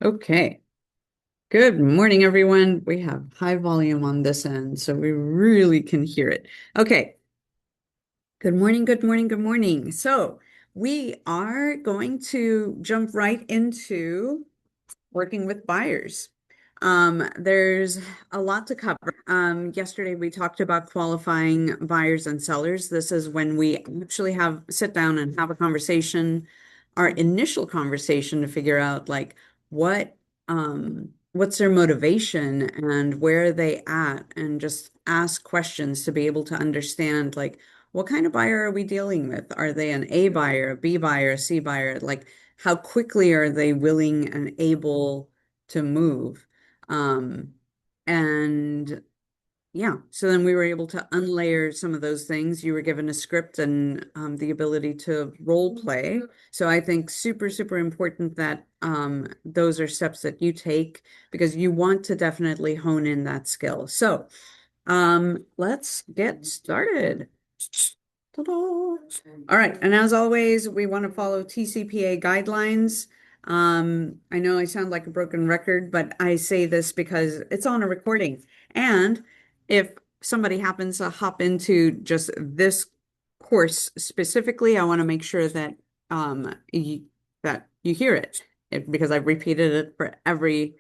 Okay. Good morning, everyone. We have high volume on this end, so we really can hear it. Okay. Good morning, good morning, good morning. So we are going to jump right into working with buyers. There's a lot to cover. Yesterday we talked about qualifying buyers and sellers. This is when we actually have sit down and have a conversation, our initial conversation to figure out like what's their motivation and where are they at, and just ask questions to be able to understand like what kind of buyer are we dealing with? Are they an A buyer, a B buyer, a C buyer? Like how quickly are they willing and able to move? Um, and yeah, so then we were able to unlayer some of those things. You were given a script and the ability to role play. So I think super, super important that those are steps that you take because you want to definitely hone in that skill. So let's get started. Ta-da. All right, and as always, we want to follow TCPA guidelines. I know I sound like a broken record, but I say this because it's on a recording. And if somebody happens to hop into just this course specifically, I want to make sure that you hear it, because I've repeated it for every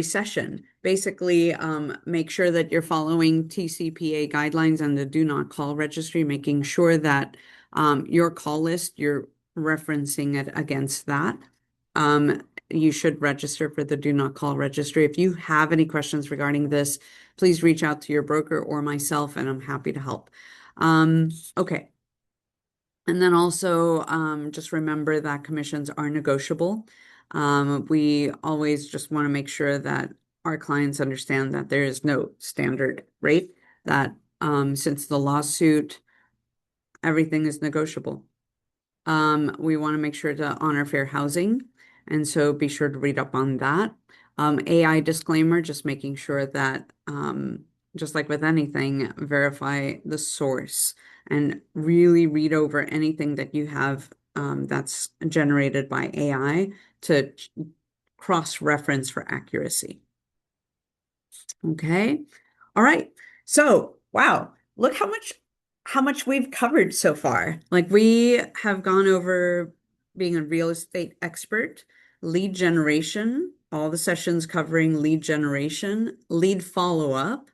session. Basically, make sure that you're following TCPA guidelines and the do not call registry, making sure that your call list, you're referencing it against that. You should register for the do not call registry. If you have any questions regarding this, please reach out to your broker or myself, and I'm happy to help. Okay. And then also, just remember that commissions are negotiable. We always just want to make sure that our clients understand that there is no standard rate, that since the lawsuit, everything is negotiable. We want to make sure to honor fair housing, and so be sure to read up on that. AI disclaimer, just making sure that, just like with anything, verify the source and really read over anything that you have that's generated by AI to cross-reference for accuracy. Okay. All right. So, wow, look how much we've covered so far. Like we have gone over being a real estate expert, lead generation, all the sessions covering lead generation, lead follow-up,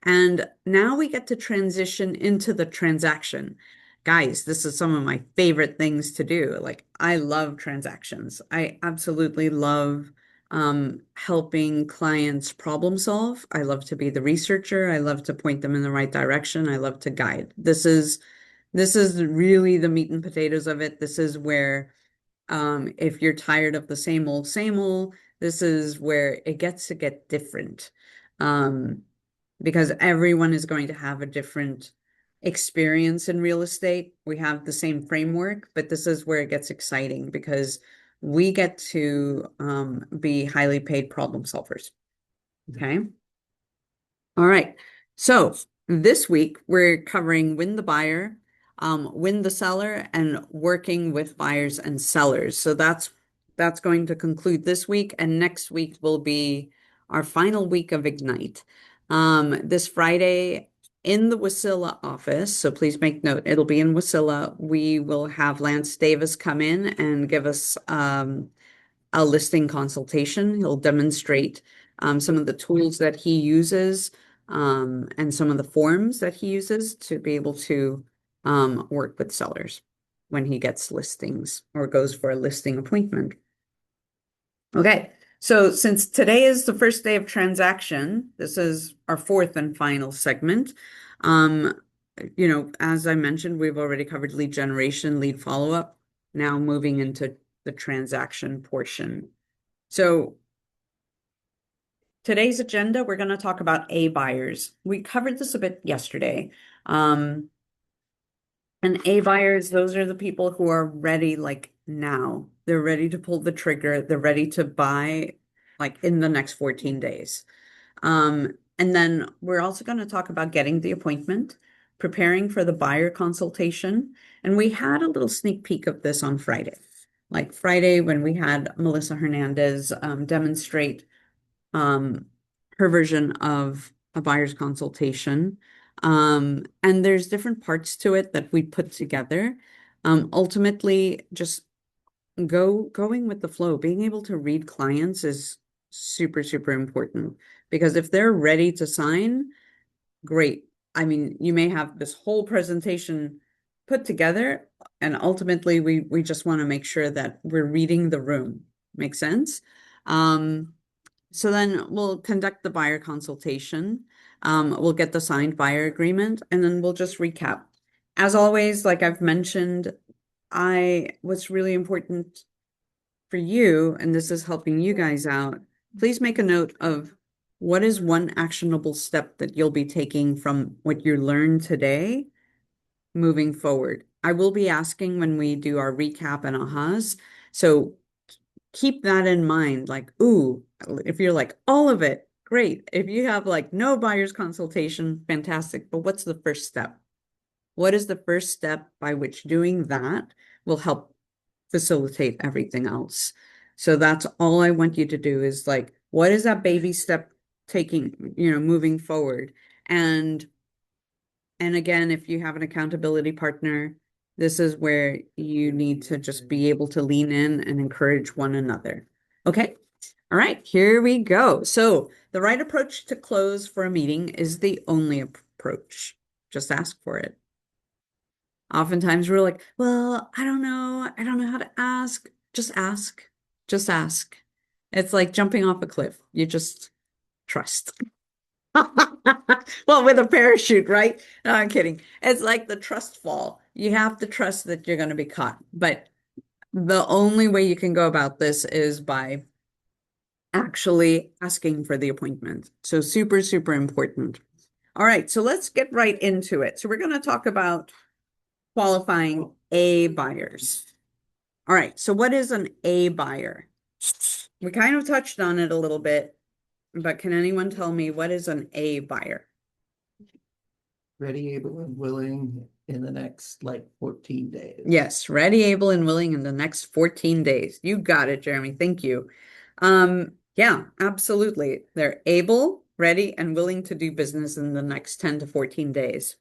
and now we get to transition into the transaction. Guys, this is some of my favorite things to do. Like, I love transactions. I absolutely love helping clients problem solve. I love to be the researcher. I love to point them in the right direction. I love to guide. This is really the meat and potatoes of it. This is where if you're tired of the same old, this is where it gets to get different. Um, because everyone is going to have a different experience in real estate. We have the same framework, but this is where it gets exciting because we get to be highly paid problem solvers. Okay. All right. So this week we're covering win the buyer, win the seller, and working with buyers and sellers. So that's going to conclude this week, and next week will be our final week of Ignite. This Friday in the Wasilla office, so please make note, it'll be in Wasilla. We will have Lance Davis come in and give us a listing consultation. He'll demonstrate some of the tools that he uses, and some of the forms that he uses to be able to work with sellers when he gets listings or goes for a listing appointment. Okay, so since today is the first day of transaction, this is our fourth and final segment. Um, as I mentioned, we've already covered lead generation, lead follow-up, now moving into the transaction portion. So today's agenda, we're going to talk about A buyers. We covered this a bit yesterday. Um, and A buyers, those are the people who are ready like now. They're ready to pull the trigger. They're ready to buy like in the next 14 days. And then we're also going to talk about getting the appointment, preparing for the buyer consultation. And we had a little sneak peek of this on Friday. like Friday when we had Melissa Hernandez demonstrate um, her version of a buyer's consultation. And there's different parts to it that we put together. Ultimately, just going with the flow, being able to read clients is super, super important because if they're ready to sign, great. I mean, you may have this whole presentation put together, and ultimately we just want to make sure that we're reading the room. Make sense? Um, so then we'll conduct the buyer consultation. We'll get the signed buyer agreement, and then we'll just recap. As always, like I've mentioned, what's really important for you, and this is helping you guys out, please make a note of what is one actionable step that you'll be taking from what you learned today moving forward. I will be asking when we do our recap and ahas. So keep that in mind. Like, ooh, if you're like all of it, great. If you have like no buyer's consultation, fantastic. But what's the first step? What is the first step by which doing that will help facilitate everything else? So that's all I want you to do is like, what is that baby step taking, moving forward? And again, if you have an accountability partner, this is where you need to just be able to lean in and encourage one another. Okay. All right, here we go. So the right approach to close for a meeting is the only approach. Just ask for it. Oftentimes we're like, well, I don't know. I don't know how to ask. Just ask. Just ask. It's like jumping off a cliff. You just trust. Well, with a parachute, right? No, I'm kidding. It's like the trust fall. You have to trust that you're going to be caught. But the only way you can go about this is by actually asking for the appointment. So super, super important. All right, so let's get right into it. So we're going to talk about qualifying A buyers. All right, so what is an A buyer? We kind of touched on it a little bit, but can anyone tell me what is an A buyer? Ready, able, and willing in the next like 14 days. Yes, ready, able, and willing in the next 14 days. You got it, Jeremy. Thank you. Yeah, absolutely. They're able, ready, and willing to do business in the next 10 to 14 days.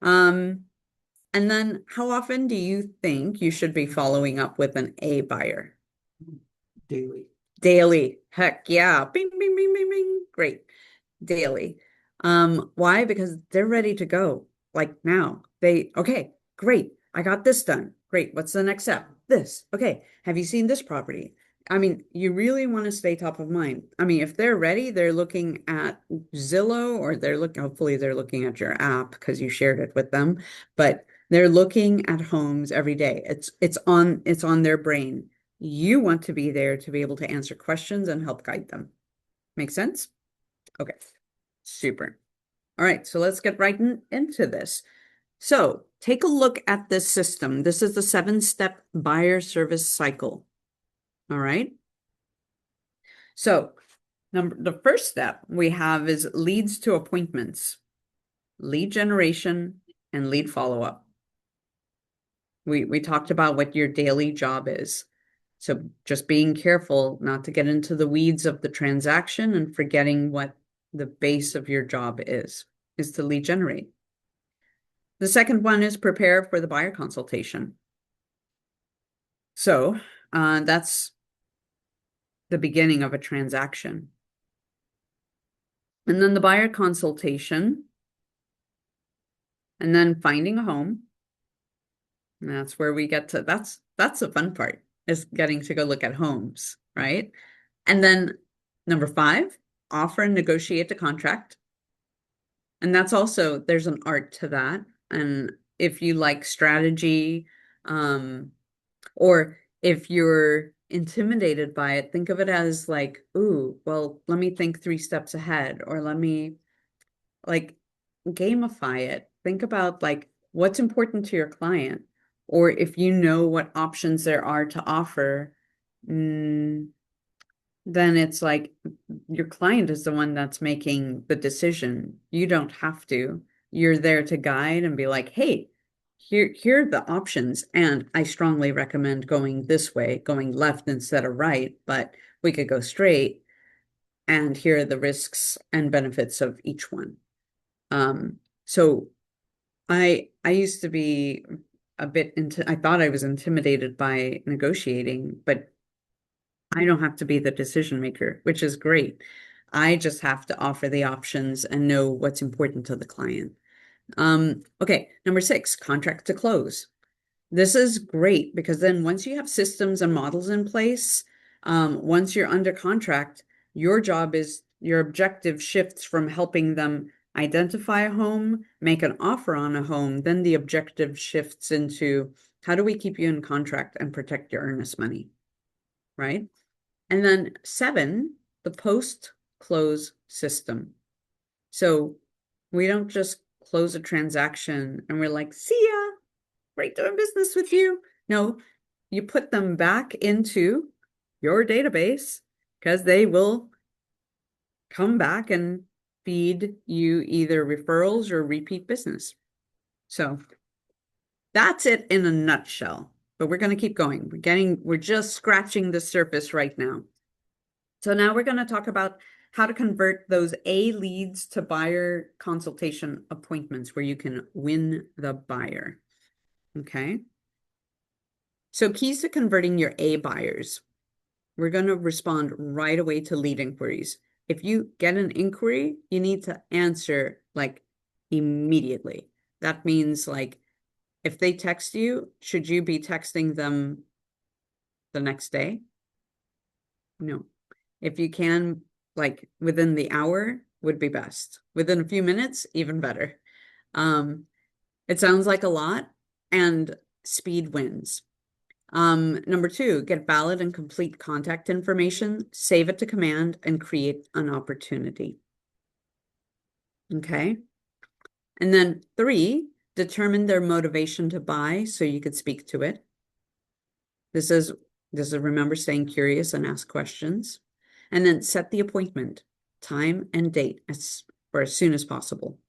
Um, and then how often do you think you should be following up with an A buyer? Daily. Daily. Heck yeah. Bing, bing, bing, bing, bing. Great. Daily. Why? Because they're ready to go. Like now. Okay, great. I got this done. Great. What's the next step? This. Okay. Have you seen this property? I mean, you really want to stay top of mind. I mean, if they're ready, they're looking at Zillow or hopefully they're looking at your app because you shared it with them, but they're looking at homes every day. It's on their brain. You want to be there to be able to answer questions and help guide them. Make sense? Okay, super. All right, so let's get right into this. So take a look at this system. This is the 7-step buyer service cycle. All right. So the first step we have is leads to appointments, lead generation, and lead follow-up. We talked about what your daily job is. So just being careful not to get into the weeds of the transaction and forgetting what the base of your job is to lead generate. The second one is prepare for the buyer consultation. So that's the beginning of a transaction. And then the buyer consultation, and then finding a home. And that's where we get to, that's the fun part, is getting to go look at homes, right? And then number 5, offer and negotiate the contract. And that's also, there's an art to that. And if you like strategy, or if you're intimidated by it, think of it as like, ooh, well, let me think 3 steps ahead, or let me like gamify it. Think about like what's important to your client, or if you know what options there are to offer, mm, then it's like your client is the one that's making the decision. You don't have to. You're there to guide and be like, hey, here are the options, and I strongly recommend going this way, going left instead of right, but we could go straight, and here are the risks and benefits of each one. So I used to be a bit into I thought I was intimidated by negotiating, but I don't have to be the decision maker, which is great. I just have to offer the options and know what's important to the client. Okay, number 6, contract to close. This is great because then once you have systems and models in place, once you're under contract, your objective shifts from helping them identify a home, make an offer on a home, then the objective shifts into how do we keep you in contract and protect your earnest money, right? And then 7, the post-close system. So we don't just close a transaction and we're like, see ya, great doing business with you. No, you put them back into your database because they will come back and feed you either referrals or repeat business. So that's it in a nutshell. But we're going to keep going. We're just scratching the surface right now. So now we're going to talk about how to convert those A leads to buyer consultation appointments where you can win the buyer. Okay. So keys to converting your A buyers. We're going to respond right away to lead inquiries. If you get an inquiry, you need to answer like immediately. That means like if they text you, should you be texting them the next day? No. If you can, like within the hour would be best. Within a few minutes, even better. It sounds like a lot, and speed wins. Number 2, get valid and complete contact information, save it to command, and create an opportunity. Okay. And then 3, determine their motivation to buy so you could speak to it. This is remember staying curious and ask questions. And then set the appointment, time and date for as soon as possible.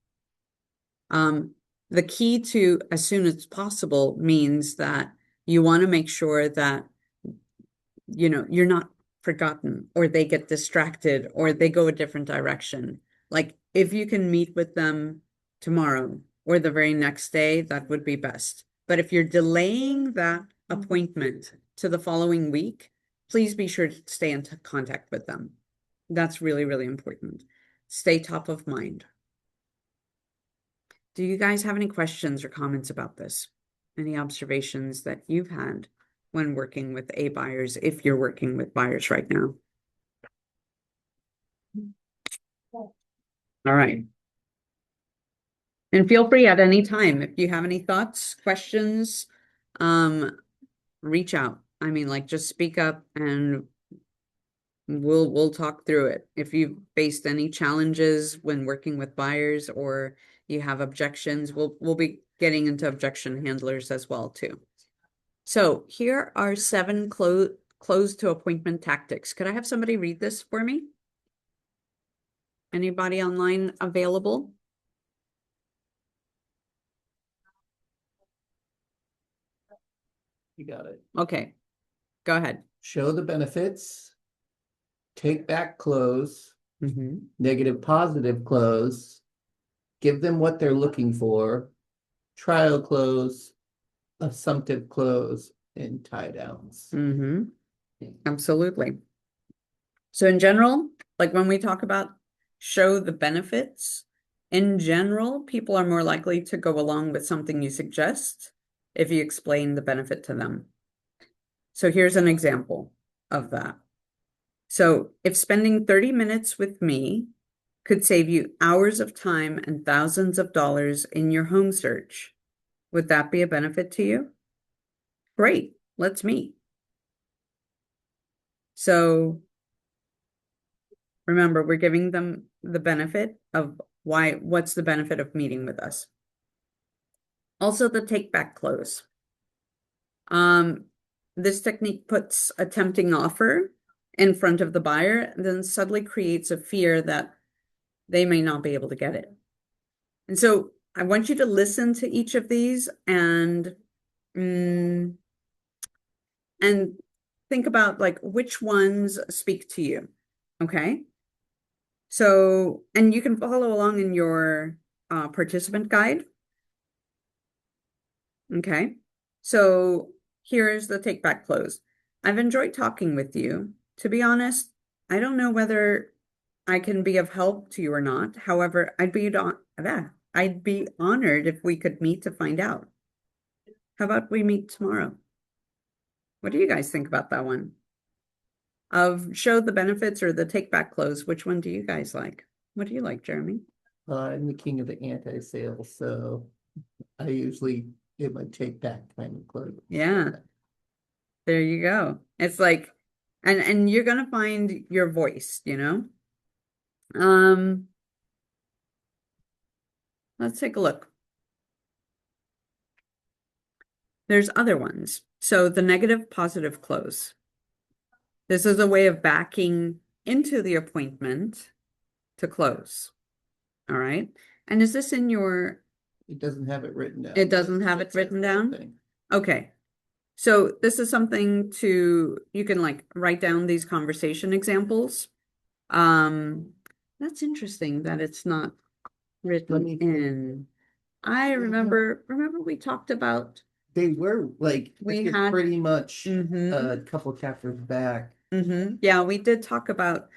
The key to as soon as possible means that you want to make sure that you're not forgotten or they get distracted or they go a different direction. Like if you can meet with them tomorrow or the very next day, that would be best. But if you're delaying that appointment to the following week, please be sure to stay in contact with them. That's really, really important. Stay top of mind. Do you guys have any questions or comments about this? Any observations that you've had when working with A buyers, if you're working with buyers right now? All right. And feel free at any time if you have any thoughts, questions, reach out. I mean, like just speak up and we'll talk through it. If you've faced any challenges when working with buyers or you have objections, we'll be getting into objection handlers as well too. So here are 7 close to appointment tactics. Could I have somebody read this for me? Anybody online available? You got it. Okay, go ahead. Show the benefits, take back close, Mm-hmm. negative, positive close, give them what they're looking for, trial close, assumptive close, and tie downs. Mm-hmm. Absolutely. So in general, like when we talk about show the benefits, in general, people are more likely to go along with something you suggest if you explain the benefit to them. So here's an example of that. So if spending 30 minutes with me could save you hours of time and thousands of dollars in your home search, would that be a benefit to you? Great, let's meet. So remember, we're giving them the benefit of what's the benefit of meeting with us. Also, the take back close. This technique puts a tempting offer in front of the buyer, and then suddenly creates a fear that they may not be able to get it. And so I want you to listen to each of these mm, and think about like which ones speak to you. Okay. So, and you can follow along in your participant guide. Okay. So here's the take back close. I've enjoyed talking with you. To be honest, I don't know whether I can be of help to you or not. However, I'd be honored if we could meet to find out. How about we meet tomorrow? What do you guys think about that one? Of show the benefits or the take back close, which one do you guys like? What do you like, Jeremy? I'm the king of the anti-sales, so I usually give my take back kind of close. Yeah, there you go. It's like, and you're gonna find your voice, you know? Um, let's take a look. There's other ones. So the negative positive close. This is a way of backing into the appointment to close. All right. And is this in your, It doesn't have it written down. it doesn't have it written down? Okay. So this is something you can like write down these conversation examples. Um, that's interesting that it's not written in. I remember we talked about They were like, we it's had pretty much mm-hmm, a couple chapters back. mm-hmm. Yeah, we did talk about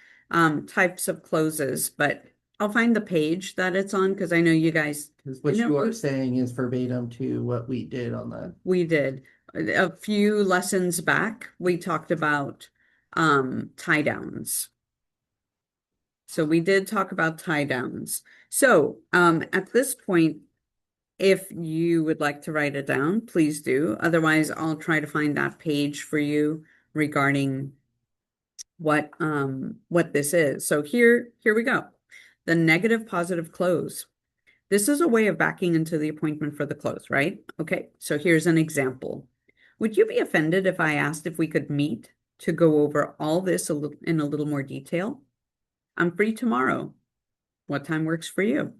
types of closes, but I'll find the page that it's on because I know you guys, Because I what know you are saying is verbatim to what we did on the. we did a few lessons back, we talked about tie downs. So we did talk about tie downs. So at this point, if you would like to write it down, please do. Otherwise, I'll try to find that page for you regarding what this is. So here we go. The negative positive close. This is a way of backing into the appointment for the close, right? Okay, so here's an example. Would you be offended if I asked if we could meet to go over all this in a little more detail? I'm free tomorrow. What time works for you?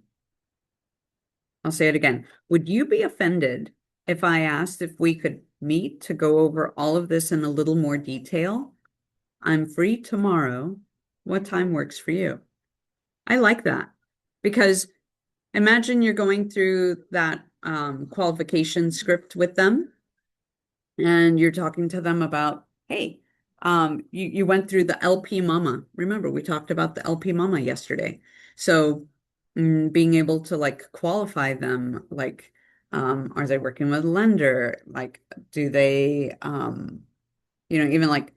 I'll say it again. Would you be offended if I asked if we could meet to go over all of this in a little more detail? I'm free tomorrow. What time works for you? I like that because imagine you're going through that qualification script with them and you're talking to them about, hey, you went through the LP Mama. Remember, we talked about the LP Mama yesterday. So being able to like qualify them, like, are they working with a lender? Like, do they, even like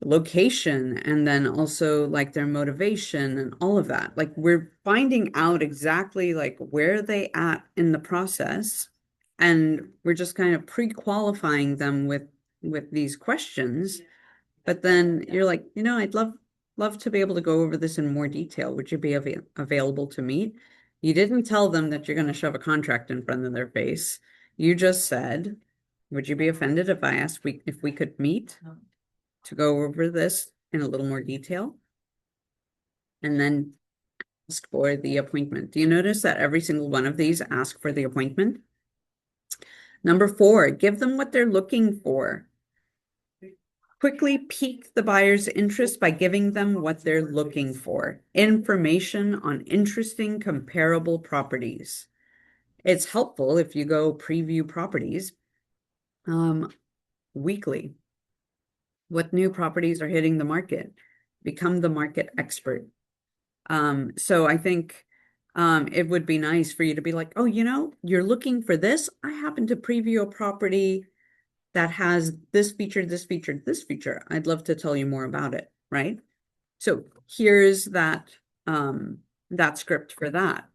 location and then also like their motivation and all of that. Like we're finding out exactly like where they at in the process and we're just kind of pre-qualifying them with these questions. But then you're like, I'd love to be able to go over this in more detail. Would you be available to meet? You didn't tell them that you're going to shove a contract in front of their face. You just said, would you be offended if I asked if we could meet to go over this in a little more detail and then ask for the appointment. Do you notice that every single one of these ask for the appointment? Number 4, give them what they're looking for. Quickly pique the buyer's interest by giving them what they're looking for. Information on interesting comparable properties. It's helpful if you go preview properties weekly. What new properties are hitting the market? Become the market expert. So I think it would be nice for you to be like, oh, you're looking for this. I happen to preview a property that has this feature, this feature, this feature. I'd love to tell you more about it, right? So here's that script for that.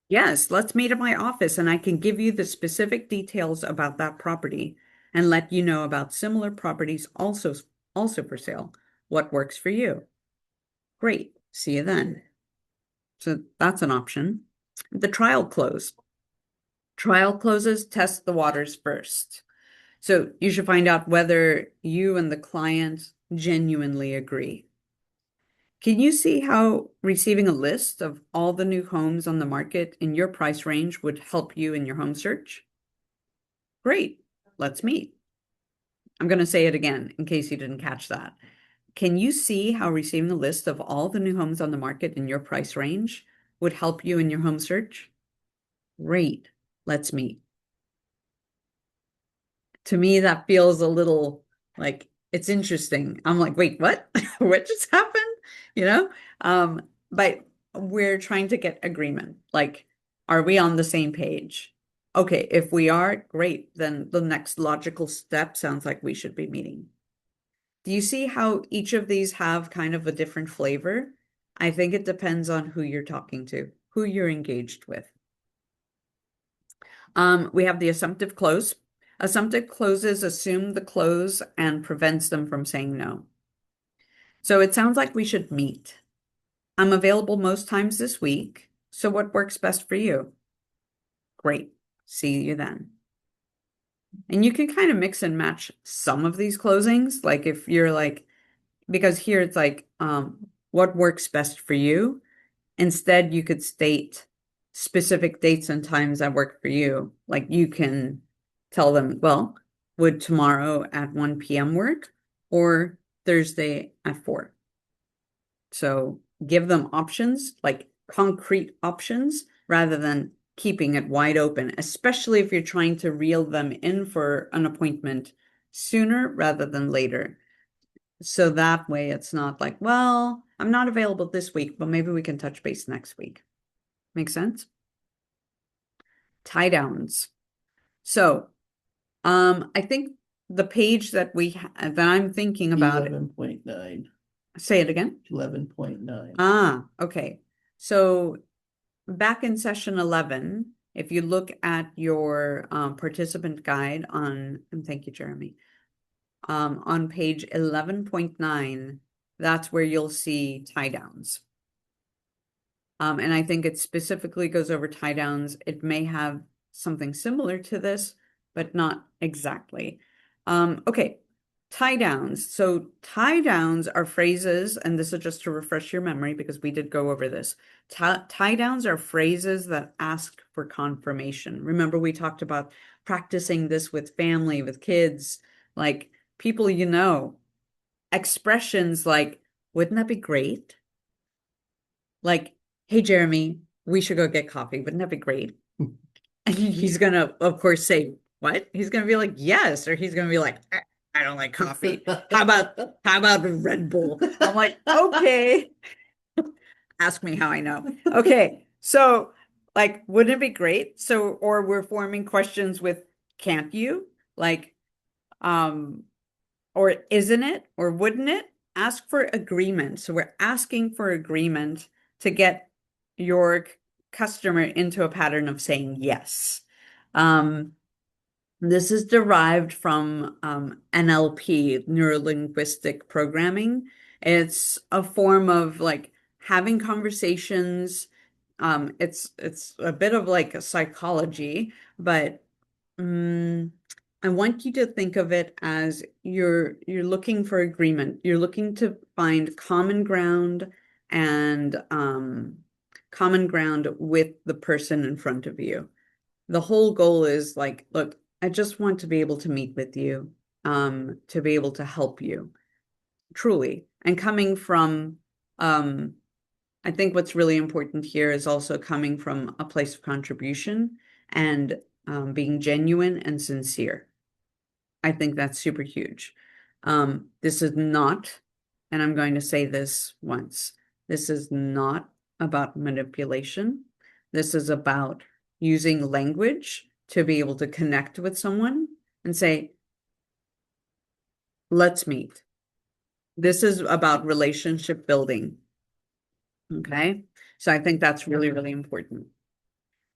Yes, let's meet at my office and I can give you the specific details about that property and let you know about similar properties also for sale. What works for you? Great. See you then. So that's an option. The trial close. Trial closes test the waters first. So you should find out whether you and the client genuinely agree. Can you see how receiving a list of all the new homes on the market in your price range would help you in your home search? Great. Let's meet. I'm going to say it again in case you didn't catch that. Can you see how receiving a list of all the new homes on the market in your price range would help you in your home search? Great. Let's meet. To me, that feels a little like it's interesting. I'm like, wait, what? What just happened? You know? But we're trying to get agreement. Like, are we on the same page? Okay, if we are, great. Then the next logical step sounds like we should be meeting. Do you see how each of these have kind of a different flavor? I think it depends on who you're talking to, who you're engaged with. We have the assumptive close. Assumptive closes assume the close and prevents them from saying no. So it sounds like we should meet. I'm available most times this week. So what works best for you? Great. See you then. And you can kind of mix and match some of these closings. Like if you're like, because here it's like, what works best for you? Instead, you could state specific dates and times that work for you. Like you can tell them, well, would tomorrow at 1 p.m. work or Thursday at 4? So give them options, like concrete options, rather than keeping it wide open, especially if you're trying to reel them in for an appointment sooner rather than later. So that way it's not like, well, I'm not available this week, but maybe we can touch base next week. Make sense? Tie downs. So, I think the page that I'm thinking about, 11.9. say it again. 11.9. Okay. So back in session 11, if you look at your participant guide and thank you, Jeremy, on page 11.9, that's where you'll see tie downs. And I think it specifically goes over tie downs. It may have something similar to this, but not exactly. Okay, tie downs. So tie downs are phrases, and this is just to refresh your memory because we did go over this. Tie downs are phrases that ask for confirmation. Remember, we talked about practicing this with family, with kids, like people you know. Expressions like, wouldn't that be great? Like, hey, Jeremy, we should go get coffee. Wouldn't that be great? And he's gonna, of course, say, what? He's gonna be like, yes, or he's gonna be like, I don't like coffee. How about a Red Bull? I'm like, okay. Ask me how I know. Okay. So, like, wouldn't it be great? So, or we're forming questions with can't you? Like, um, or isn't it? Or wouldn't it? Ask for agreement. So we're asking for agreement to get your customer into a pattern of saying yes. Um, this is derived from NLP, neuro-linguistic programming. It's a form of like having conversations. It's a bit of like a psychology, but I want you to think of it as you're looking for agreement. You're looking to find common ground and common ground with the person in front of you. The whole goal is like, look, I just want to be able to meet with you, to be able to help you, truly. And coming from, I think what's really important here is also coming from a place of contribution and being genuine and sincere. I think that's super huge. This is not, and I'm going to say this once, this is not about manipulation. This is about using language to be able to connect with someone and say, let's meet. This is about relationship building. Okay. So I think that's really, really important.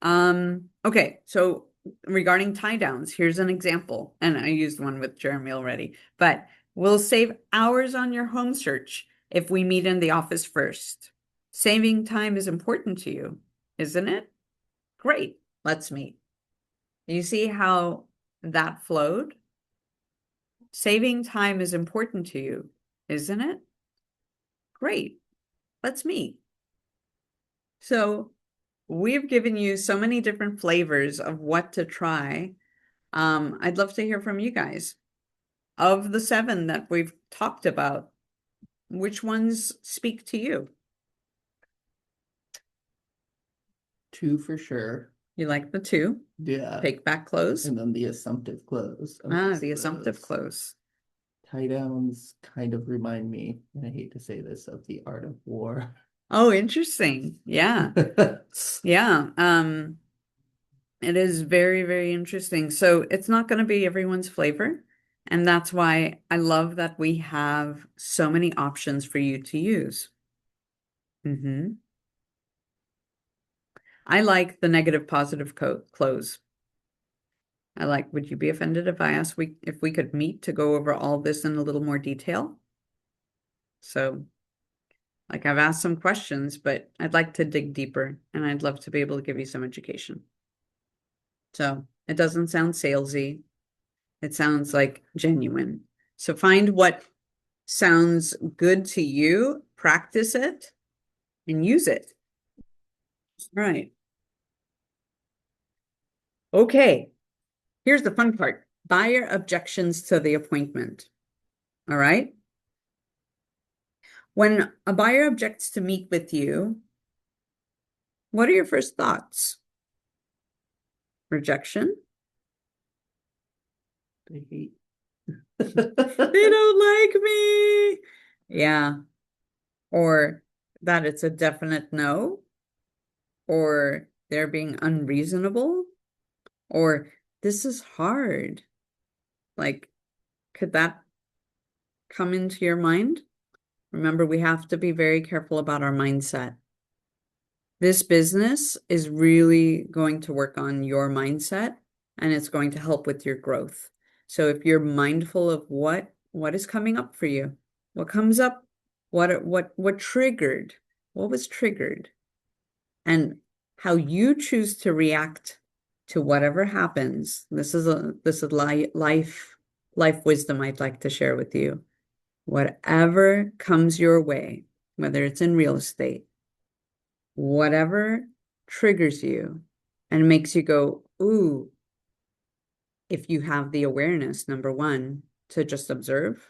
Okay, so regarding tie downs, here's an example, and I used one with Jeremy already, but we'll save hours on your home search if we meet in the office first. Saving time is important to you, isn't it? Great, let's meet. You see how that flowed? Saving time is important to you, isn't it? Great. let's meet. So we've given you so many different flavors of what to try. I'd love to hear from you guys. Of the seven that we've talked about, which ones speak to you? Two for sure. You like the two? Yeah. Take back clothes? And then the assumptive close. The assumptive close. Tie downs kind of remind me, and I hate to say this, of the art of war. Oh, interesting. Yeah. Yeah. It is very, very interesting. So it's not going to be everyone's flavor. And that's why I love that we have so many options for you to use. I like the negative positive close. I like, would you be offended if I asked if we could meet to go over all this in a little more detail? So, like I've asked some questions, but I'd like to dig deeper and I'd love to be able to give you some education. So it doesn't sound salesy. It sounds like genuine. So find what sounds good to you, practice it, and use it. All right. Okay. Here's the fun part. Buyer objections to the appointment. All right. When a buyer objects to meet with you, what are your first thoughts? Rejection? They hate. They don't like me. Yeah. Or that it's a definite no, or they're being unreasonable, or this is hard. Like, could that come into your mind? Remember, we have to be very careful about our mindset. This business is really going to work on your mindset and it's going to help with your growth. So if you're mindful of what is coming up for you, what comes up, what triggered, what was triggered, and how you choose to react to whatever happens. This is life wisdom I'd like to share with you. Whatever comes your way, whether it's in real estate, whatever triggers you and makes you go, ooh, if you have the awareness, number one, to just observe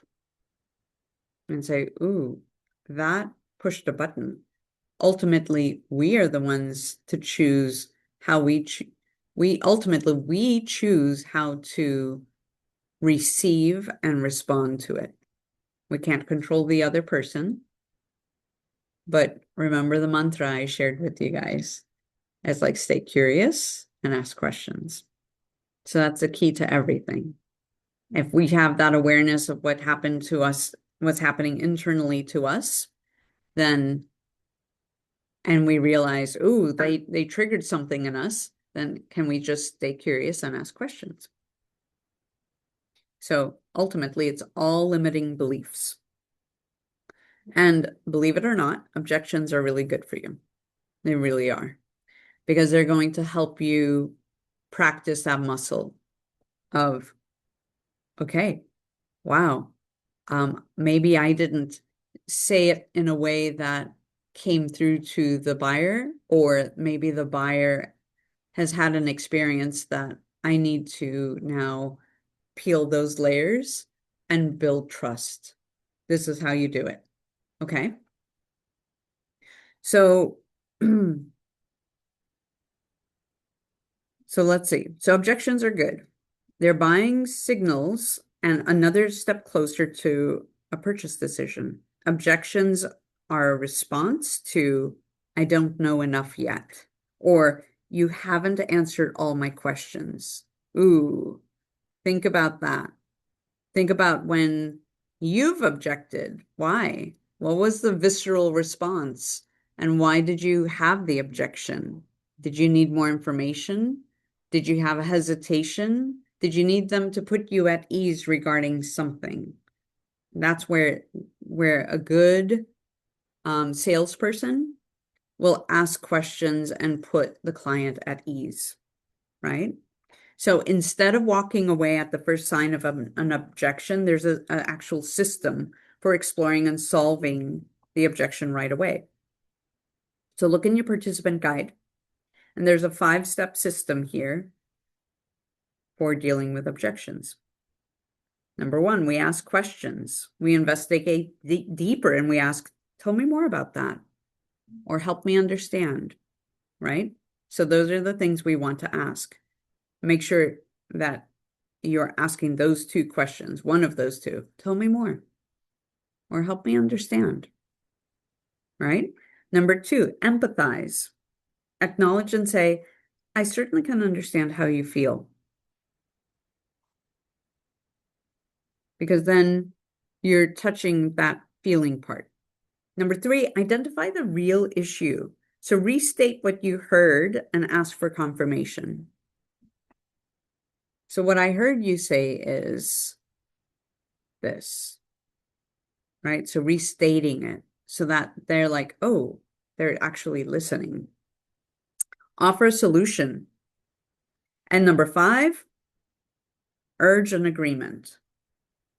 and say, ooh, that pushed a button. Ultimately, we are the ones to choose how we choose how to receive and respond to it. We can't control the other person. But remember the mantra I shared with you guys. It's like stay curious and ask questions. So that's the key to everything. If we have that awareness of what happened to us, what's happening internally to us, then and we realize, ooh, they triggered something in us, then can we just stay curious and ask questions? So ultimately, it's all limiting beliefs. And believe it or not, objections are really good for you. They really are, because they're going to help you practice that muscle of, okay, wow, maybe I didn't say it in a way that came through to the buyer, or maybe the buyer has had an experience that I need to now peel those layers and build trust. This is how you do it. Okay. So, so let's see. So objections are good. They're buying signals and another step closer to a purchase decision. Objections are a response to, I don't know enough yet, or you haven't answered all my questions. Ooh, think about that. Think about when you've objected. Why? What was the visceral response? And why did you have the objection? Did you need more information? Did you have a hesitation? Did you need them to put you at ease regarding something? That's where a good salesperson will ask questions and put the client at ease, right? So instead of walking away at the first sign of an objection, there's an actual system for exploring and solving the objection right away. So look in your participant guide, and there's a 5-step system here for dealing with objections. Number 1, we ask questions. We investigate deeper and we ask, tell me more about that, or help me understand, right? So those are the things we want to ask. Make sure that you're asking those 2 questions, one of those 2. Tell me more, or help me understand, right? Number 2, empathize. Acknowledge and say, I certainly can understand how you feel. Because then you're touching that feeling part. Number 3, identify the real issue. So restate what you heard and ask for confirmation. So what I heard you say is this, right? So restating it so that they're like, oh, they're actually listening. Offer a solution. And number 5, urge an agreement.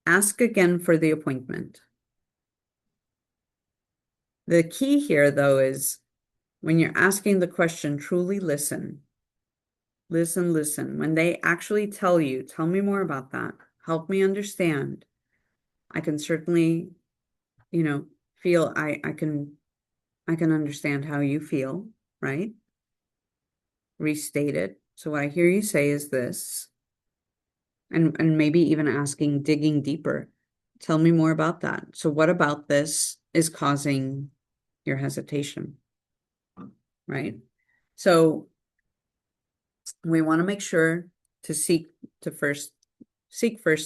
Ask again for the appointment. The key here, though, is when you're asking the question, truly listen. Listen, listen. When they actually tell you, tell me more about that. Help me understand. I can certainly, feel I can understand how you feel, right? Restate it. So what I hear you say is this, and maybe even asking, digging deeper. Tell me more about that. So what about this is causing your hesitation, right? So we want to make sure to seek first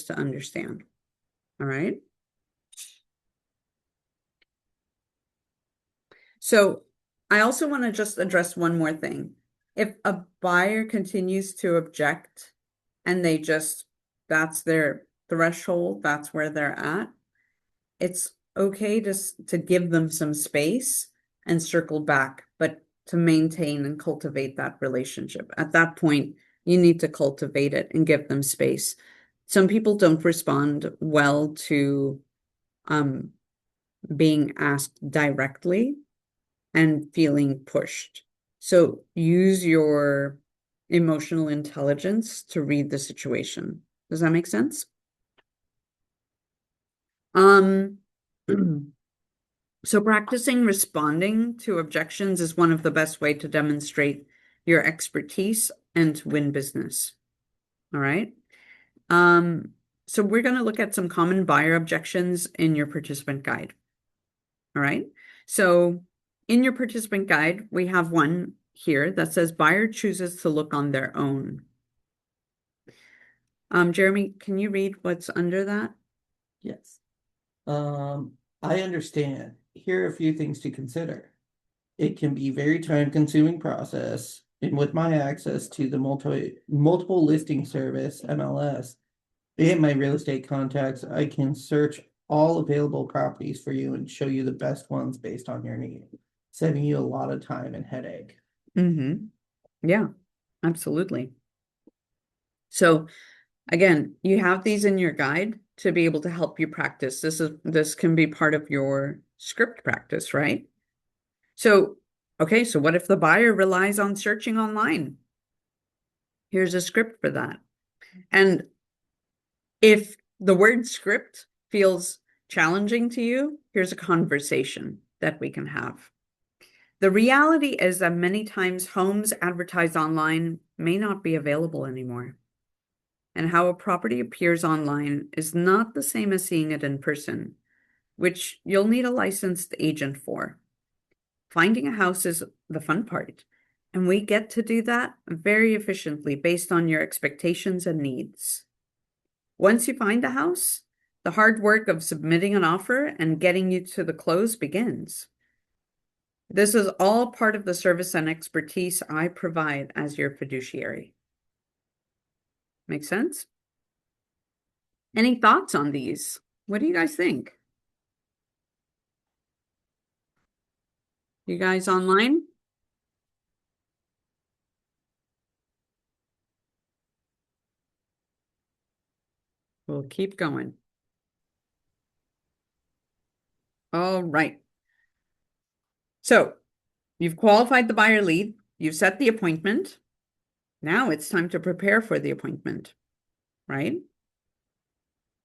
to understand. All right. So I also want to just address one more thing. If a buyer continues to object and that's their threshold, that's where they're at, it's okay to give them some space and circle back, but to maintain and cultivate that relationship. At that point, you need to cultivate it and give them space. Some people don't respond well to being asked directly and feeling pushed. So use your emotional intelligence to read the situation. Does that make sense? Um, so practicing responding to objections is one of the best way to demonstrate your expertise and to win business. All right. Um, so we're going to look at some common buyer objections in your participant guide. All right. So in your participant guide, we have one here that says buyer chooses to look on their own. Jeremy, can you read what's under that? Yes. I understand. Here are a few things to consider. It can be very time-consuming process, and with my access to the multiple listing service, MLS, and my real estate contacts, I can search all available properties for you and show you the best ones based on your need, saving you a lot of time and headache. Mm-hmm. Yeah, absolutely. So again, you have these in your guide to be able to help you practice. This can be part of your script practice, right? So, okay, so what if the buyer relies on searching online? Here's a script for that. And if the word script feels challenging to you, here's a conversation that we can have. The reality is that many times homes advertised online may not be available anymore. And how a property appears online is not the same as seeing it in person, which you'll need a licensed agent for. Finding a house is the fun part, and we get to do that very efficiently based on your expectations and needs. Once you find a house, the hard work of submitting an offer and getting you to the close begins. This is all part of the service and expertise I provide as your fiduciary. Make sense? Any thoughts on these? What do you guys think? You guys online? We'll keep going. All right. So You've qualified the buyer lead. You've set the appointment. Now it's time to prepare for the appointment, right?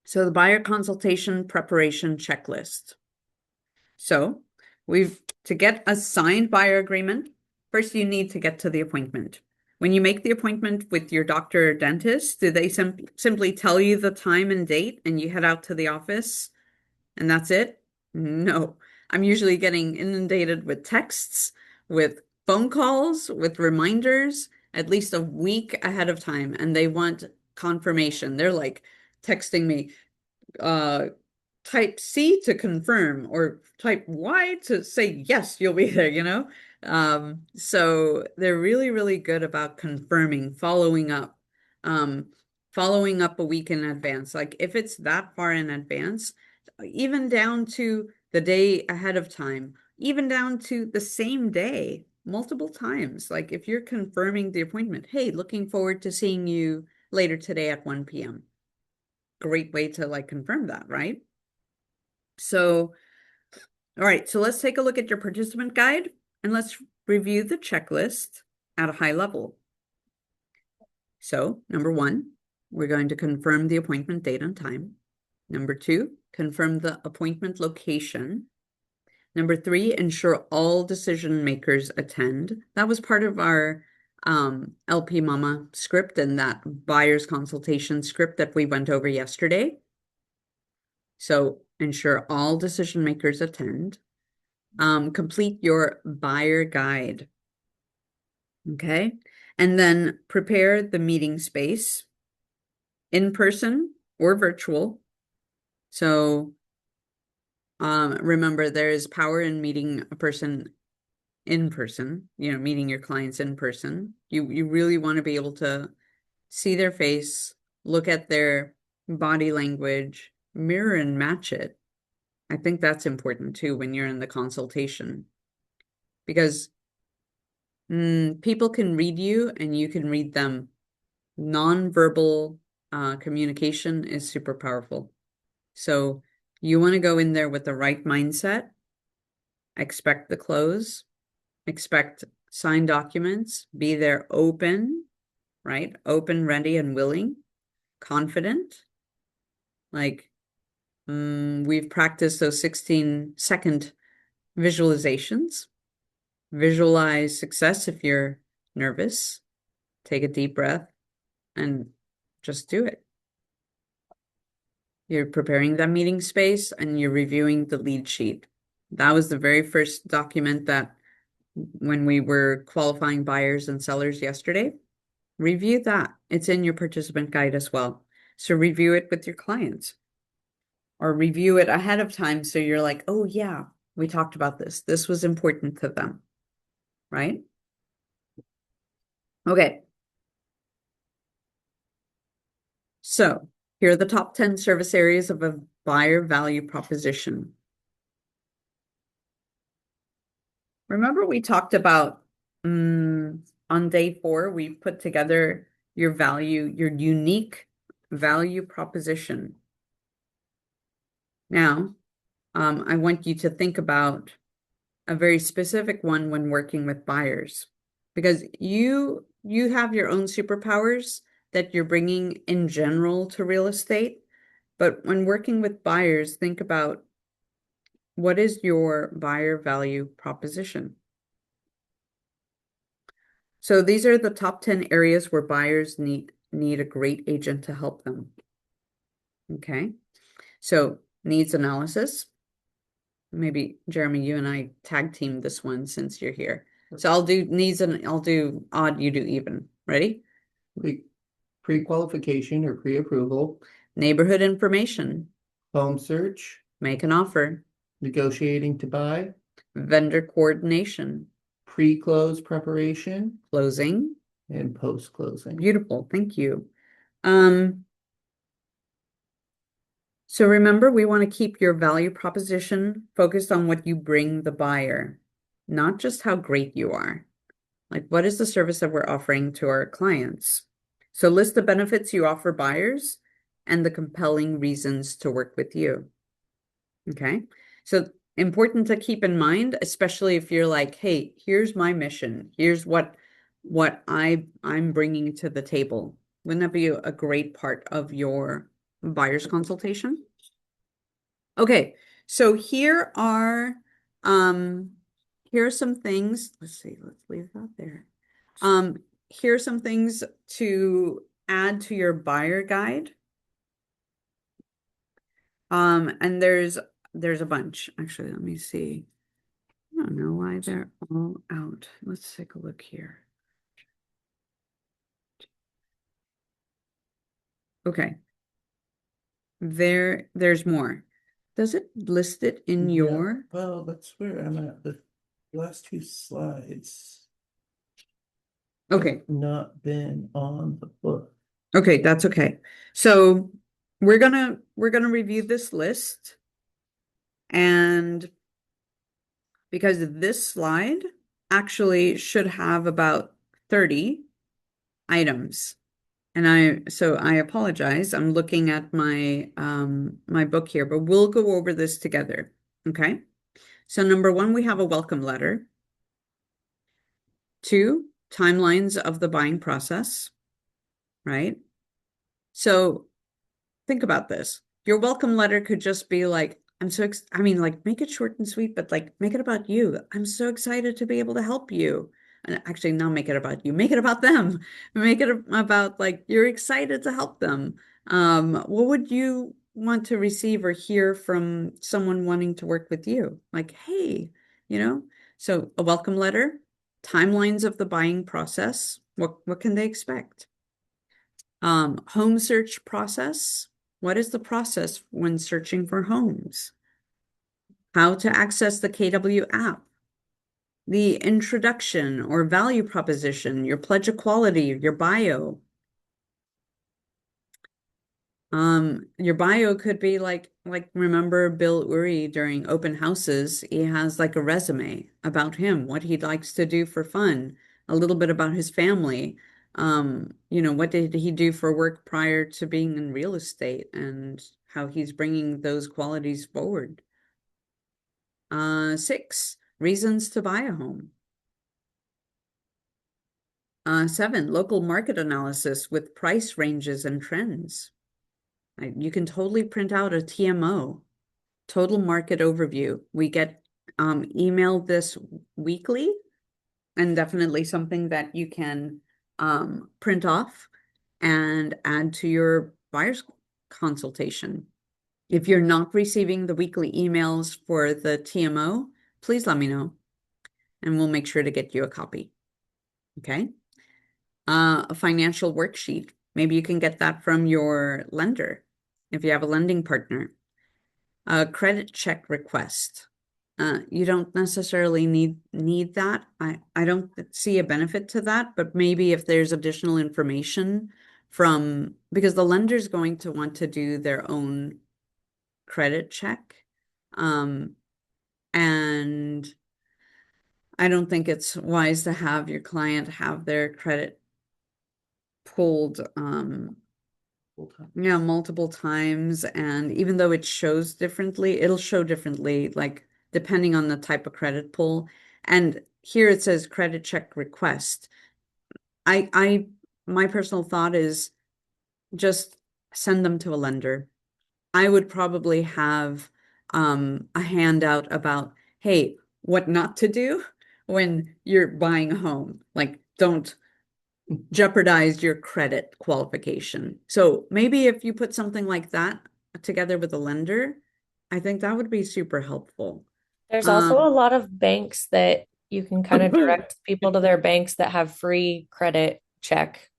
So the buyer consultation preparation checklist. So to get a signed buyer agreement, first you need to get to the appointment. When you make the appointment with your doctor or dentist, do they simply tell you the time and date and you head out to the office and that's it? No. I'm usually getting inundated with texts, with phone calls, with reminders at least a week ahead of time, and they want confirmation. They're like texting me, uh, type C to confirm or type Y to say, yes, you'll be there, you know? So they're really, really good about confirming, um, following up a week in advance. Like if it's that far in advance, even down to the day ahead of time, even down to the same day, multiple times. Like if you're confirming the appointment, hey, looking forward to seeing you later today at 1 p.m. Great way to like confirm that, right? So, all right, so let's take a look at your participant guide and let's review the checklist at a high level. So, number one, we're going to confirm the appointment date and time. Number two, confirm the appointment location. Number three, ensure all decision makers attend. That was part of our LP Mama script and that buyer's consultation script that we went over yesterday. So ensure all decision makers attend. Complete your buyer guide. Okay. And then prepare the meeting space in person or virtual. So remember, there is power in meeting a person in person, meeting your clients in person. You really want to be able to see their face, look at their body language, mirror and match it. I think that's important too when you're in the consultation because people can read you and you can read them. Nonverbal communication is super powerful. So you want to go in there with the right mindset, expect the close, expect signed documents, be there open, right? Open, ready, and willing, confident. Like we've practiced those 16-second visualizations. Visualize success if you're nervous. Take a deep breath and just do it. You're preparing that meeting space and you're reviewing the lead sheet. That was the very first document that when we were qualifying buyers and sellers yesterday, review that. It's in your participant guide as well. So review it with your clients or review it ahead of time. So you're like, oh yeah, we talked about this. This was important to them, right? Okay. So here are the top 10 service areas of a buyer value proposition. Remember we talked about on day 4, we put together your unique value proposition. Now, I want you to think about a very specific one when working with buyers because you have your own superpowers that you're bringing in general to real estate. But when working with buyers, think about what is your buyer value proposition? So these are the top 10 areas where buyers need a great agent to help them. Okay. So needs analysis. Maybe Jeremy, you and I tag team this one since you're here. So I'll do needs and I'll do odd, you do even. Ready? Pre-qualification or pre-approval, Neighborhood information. home search, Make an offer. negotiating to buy, Vendor coordination. pre-close preparation, Closing. and post-closing. Beautiful. Thank you. So remember, we want to keep your value proposition focused on what you bring the buyer, not just how great you are. Like, what is the service that we're offering to our clients? So list the benefits you offer buyers and the compelling reasons to work with you. Okay. So important to keep in mind, especially if you're like, hey, here's my mission. Here's what I'm bringing to the table. Wouldn't that be a great part of your buyer's consultation? Okay, so um here are some things. Let's see, let's leave that there. Um, here are some things to add to your buyer guide. And there's a bunch. Actually, let me see. I don't know why they're all out. Let's take a look here. Okay. There's more. Does it list it in Yeah, your? well, that's where I'm at. The last two slides have Okay. not been on the book. Okay, that's okay. So we're gonna review this list, and because this slide actually should have about 30 items. And I apologize. I'm looking at my book here, but we'll go over this together. Okay? So number one, we have a welcome letter. Two, timelines of the buying process, right? So think about this. Your welcome letter could just be like, I mean, like, make it short and sweet, but like, make it about you. I'm so excited to be able to help you. And actually, not make it about you, make it about them. Make it about like, you're excited to help them. What would you want to receive or hear from someone wanting to work with you? Like, hey, you know, so a welcome letter, timelines of the buying process. What can they expect? Home search process. What is the process when searching for homes? How to access the KW app. The introduction or value proposition, your pledge of quality, your bio. Your bio could be like remember Bill Uri during open houses, he has like a resume about him, what he likes to do for fun, a little bit about his family. What did he do for work prior to being in real estate and how he's bringing those qualities forward. Six, reasons to buy a home. Seven, local market analysis with price ranges and trends. You can totally print out a TMO, total market overview. We get emailed this weekly, and definitely something that you can print off and add to your buyer's consultation. If you're not receiving the weekly emails for the TMO, please let me know and we'll make sure to get you a copy. Okay. A financial worksheet. Maybe you can get that from your lender if you have a lending partner. A credit check request. You don't necessarily need that. I don't see a benefit to that, but maybe if there's additional information from because the lender's going to want to do their own credit check. Um, and I don't think it's wise to have your client have their credit pulled multiple times. And even though it shows differently, it'll show differently, like depending on the type of credit pull. And here it says credit check request. I my personal thought is just send them to a lender. I would probably have a handout about, hey, what not to do when you're buying a home. Like, don't jeopardize your credit qualification. So maybe if you put something like that together with a lender, I think that would be super helpful. There's also Um, a lot of banks that you can kind of direct people to their banks that have free credit check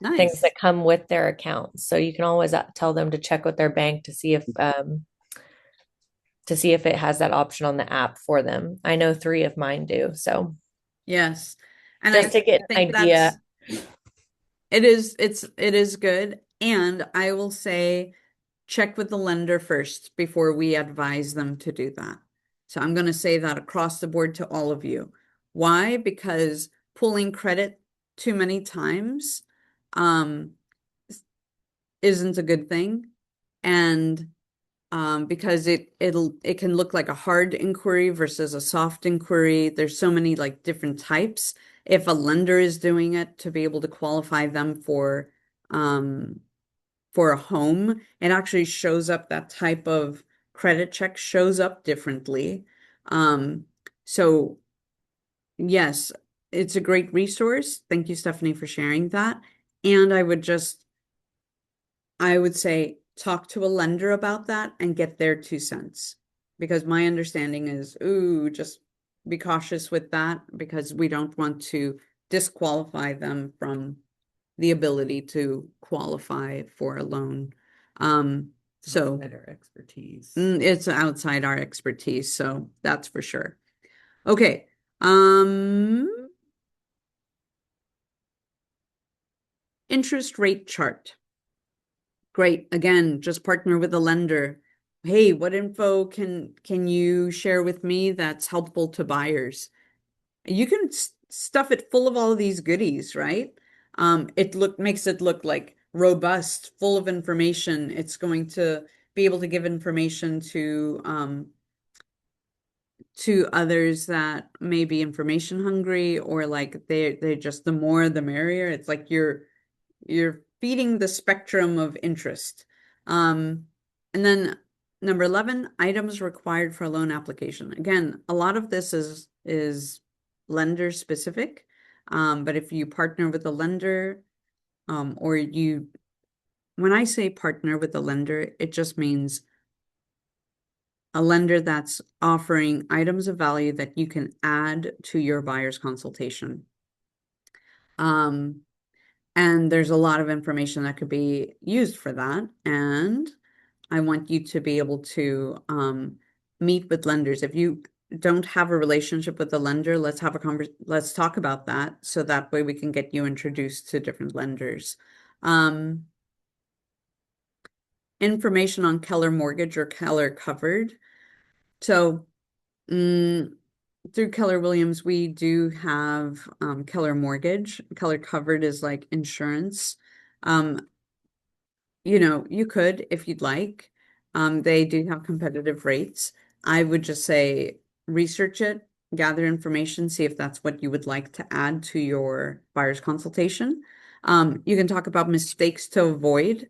things nice. that come with their accounts. So you can always tell them to check with their bank to see if it has that option on the app for them. I know three of mine do. So Yes. And just I to get an think idea. it is good. And I will say check with the lender first before we advise them to do that. So I'm going to say that across the board to all of you. Why? Because pulling credit too many times um, isn't a good thing. And because it can look like a hard inquiry versus a soft inquiry. There's so many like different types. If a lender is doing it to be able to qualify them for a home, it actually shows up, that type of credit check shows up differently. So yes, it's a great resource. Thank you, Stephanie, for sharing that. And I would say talk to a lender about that and get their 2 cents. Because my understanding is, ooh, just be cautious with that because we don't want to disqualify them from the ability to qualify for a loan. So Outside our expertise. it's outside our expertise, so that's for sure. Okay. Interest rate chart. Great. Again, just partner with a lender. Hey, what info can you share with me that's helpful to buyers? You can stuff it full of all of these goodies, right? It makes it look like robust, full of information. It's going to be able to give information to others that may be information hungry, or like they just, the more the merrier. It's like you're feeding the spectrum of interest. And then number 11, items required for a loan application. Again, a lot of this is lender specific. But if you partner with a lender, or when I say partner with a lender, it just means a lender that's offering items of value that you can add to your buyer's consultation. And there's a lot of information that could be used for that. And I want you to be able to meet with lenders. If you don't have a relationship with the lender, let's talk about that. So that way we can get you introduced to different lenders. Information on Keller Mortgage or Keller Covered. So through Keller Williams, we do have Keller Mortgage. Keller Covered is like insurance. You could if you'd like. They do have competitive rates. I would just say research it, gather information, see if that's what you would like to add to your buyer's consultation. You can talk about mistakes to avoid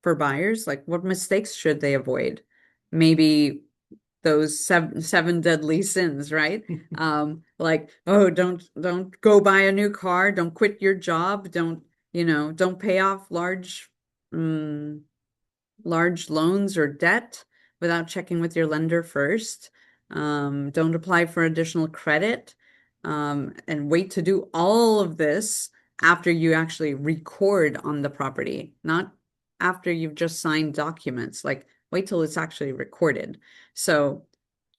for buyers, like what mistakes should they avoid? Maybe those seven deadly sins, right? Like, oh, don't go buy a new car, don't quit your job, don't pay off large loans or debt without checking with your lender first. Don't apply for additional credit, and wait to do all of this after you actually record on the property, not after you've just signed documents. Like, wait till it's actually recorded. So,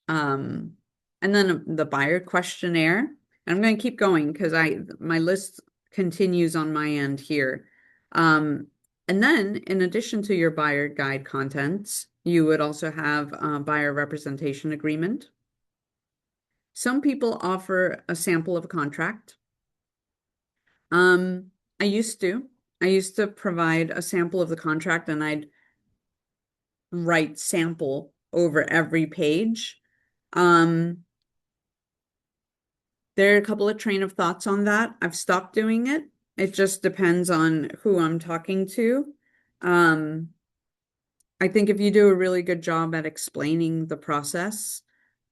and then the buyer questionnaire. And I'm going to keep going because my list continues on my end here. And then, in addition to your buyer guide contents, you would also have a buyer representation agreement. Some people offer a sample of a contract. I used to. I used to provide a sample of the contract, and I'd write sample over every page. There are a couple of train of thoughts on that. I've stopped doing it. It just depends on who I'm talking to. I think if you do a really good job at explaining the process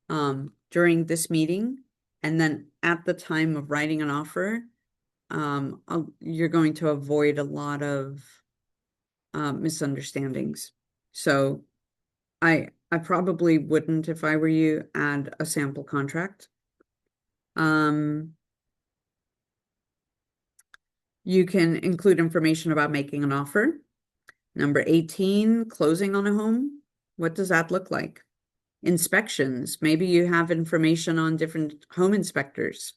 during this meeting, and then at the time of writing an offer, you're going to avoid a lot of misunderstandings. So I probably wouldn't, if I were you, add a sample contract. You can include information about making an offer. Number 18, closing on a home. What does that look like? Inspections. Maybe you have information on different home inspectors.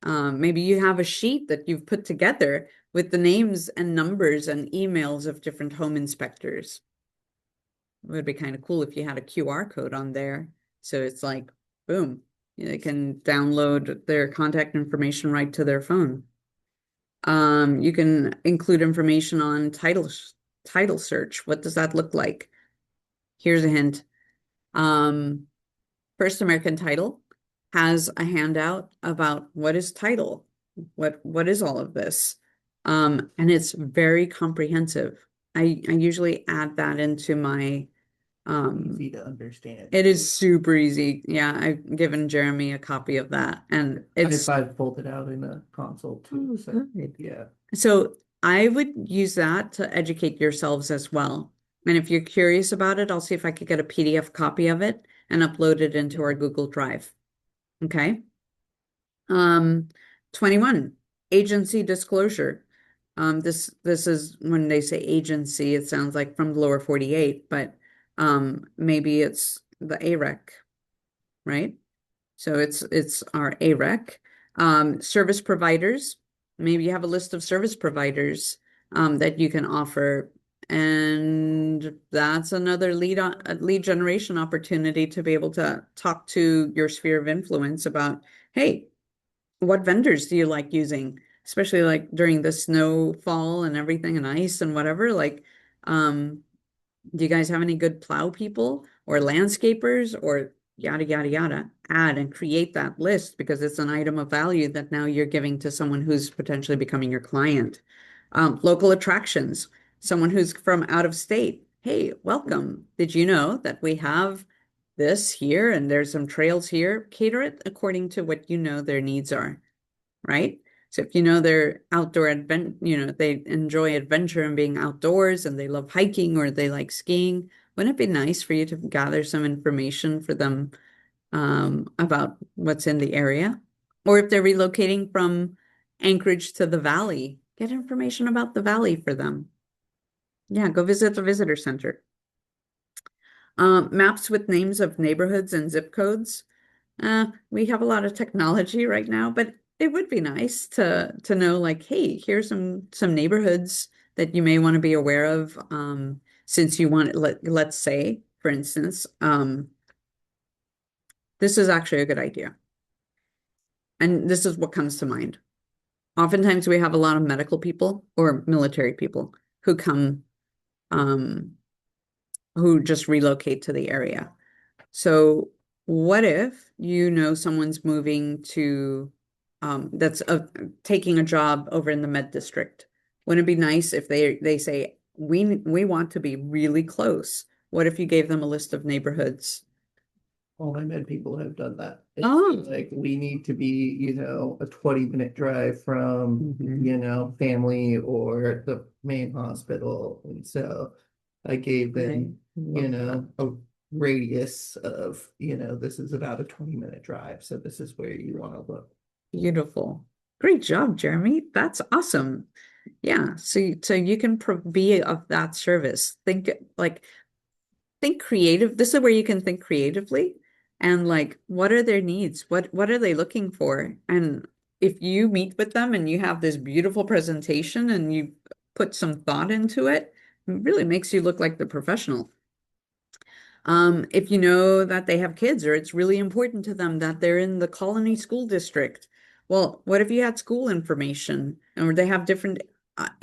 Maybe you have a sheet that you've put together with the names and numbers and emails of different home inspectors. It would be kind of cool if you had a QR code on there. So it's like, boom, they can download their contact information right to their phone. You can include information on title search. What does that look like? Here's a hint. Um, First American Title has a handout about what is title, what is all of this, and it's very comprehensive. I usually add that into my Easy to understand. it is super easy. Yeah, I've given Jeremy a copy of that, and it's I've pulled it out in a console too, so good. yeah. So I would use that to educate yourselves as well. And if you're curious about it, I'll see if I could get a PDF copy of it and upload it into our Google Drive. Okay. Um, 21, agency disclosure. This is when they say agency, it sounds like from the lower 48, but maybe it's the AREC, right? So it's our AREC. Service providers. Maybe you have a list of service providers that you can offer. And that's another a lead generation opportunity to be able to talk to your sphere of influence about, hey, what vendors do you like using? Especially like during the snowfall and everything and ice and whatever. Like, do you guys have any good plow people or landscapers or yada, yada, yada? Add and create that list because it's an item of value that now you're giving to someone who's potentially becoming your client. Local attractions, someone who's from out of state. Hey, welcome. Did you know that we have this here and there's some trails here? Cater it according to what you know their needs are, right? So if you know they're outdoor they enjoy adventure and being outdoors and they love hiking or they like skiing, wouldn't it be nice for you to gather some information for them about what's in the area? Or if they're relocating from Anchorage to the Valley, get information about the Valley for them. Yeah, go visit the visitor center. Maps with names of neighborhoods and zip codes. We have a lot of technology right now, but it would be nice to know like, hey, here's some neighborhoods that you may want to be aware of. Since you want let's say, for instance, this is actually a good idea. And this is what comes to mind. Oftentimes we have a lot of medical people or military people who come um, who just relocate to the area. So what if you know someone's moving to that's taking a job over in the Med District? Wouldn't it be nice if they say we want to be really close? What if you gave them a list of neighborhoods? All my med people have done that. Oh, Like we need to be, a 20-minute drive from, family or the main hospital. And so I gave them, a radius of, this is about a 20-minute drive. So this is where you want to look. beautiful. Great job, Jeremy. That's awesome. Yeah, so you can be of that service. Think creative. This is where you can think creatively and like, what are their needs? What are they looking for? And if you meet with them and you have this beautiful presentation and you put some thought into it, it really makes you look like the professional. If you know that they have kids or it's really important to them that they're in the Colony School District, well, what if you had school information or they have different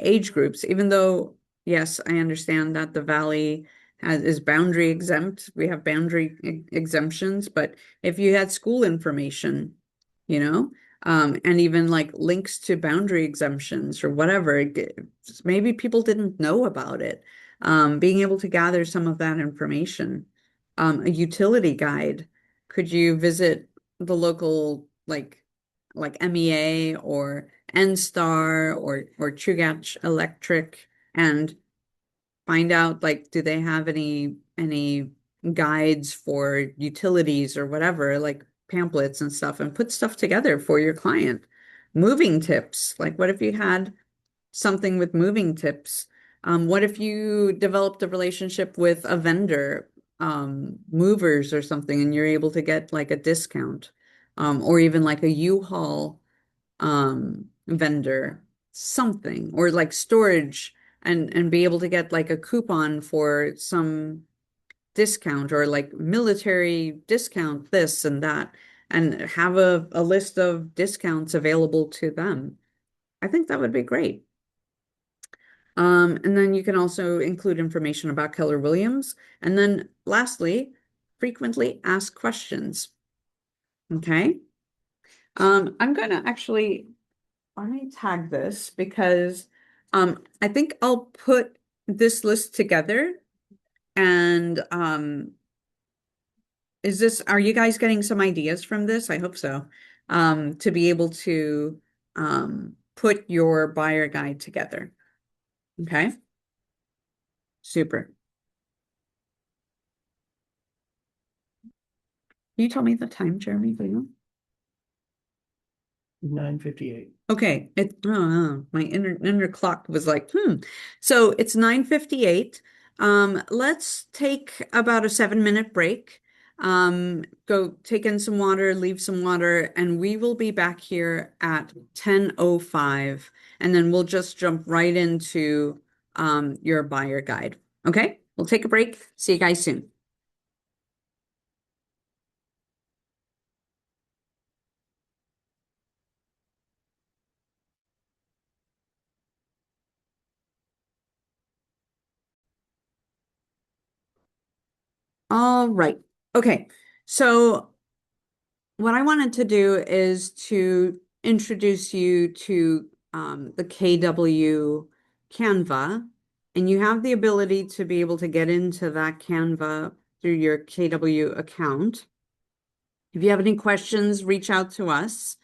age groups? Even though, yes, I understand that the Valley is boundary exempt, we have boundary exemptions, but if you had school information, you know, and even like links to boundary exemptions or whatever, maybe people didn't know about it. Being able to gather some of that information a utility guide. Could you visit the local like MEA or N-Star or Chugach Electric and find out like do they have any guides for utilities or whatever, like pamphlets and stuff, and put stuff together for your client. Moving tips, like what if you had something with moving tips? What if you developed a relationship with a vendor, movers or something, and you're able to get like a discount, or even like a U-Haul vendor, something, or like storage and be able to get like a coupon for some discount or like military discount, this and that, and have a list of discounts available to them. I think that would be great. And then you can also include information about Keller Williams. And then lastly, frequently asked questions. Okay. I'm going to actually, let me tag this because I think I'll put this list together and are you guys getting some ideas from this? I hope so. To be able to put your buyer guide together. Okay. Super. Can you tell me the time, Jeremy, please? 9:58. Okay, my inner clock was like, So it's 9:58. Let's take about a 7-minute break. Go take in some water, leave some water, and we will be back here at 10:05, and then we'll just jump right into your buyer guide. Okay, we'll take a break. See you guys soon. All right. Okay. So what I wanted to do is to introduce you to the KW Canva, and you have the ability to be able to get into that Canva through your KW account. If you have any questions, reach out to us,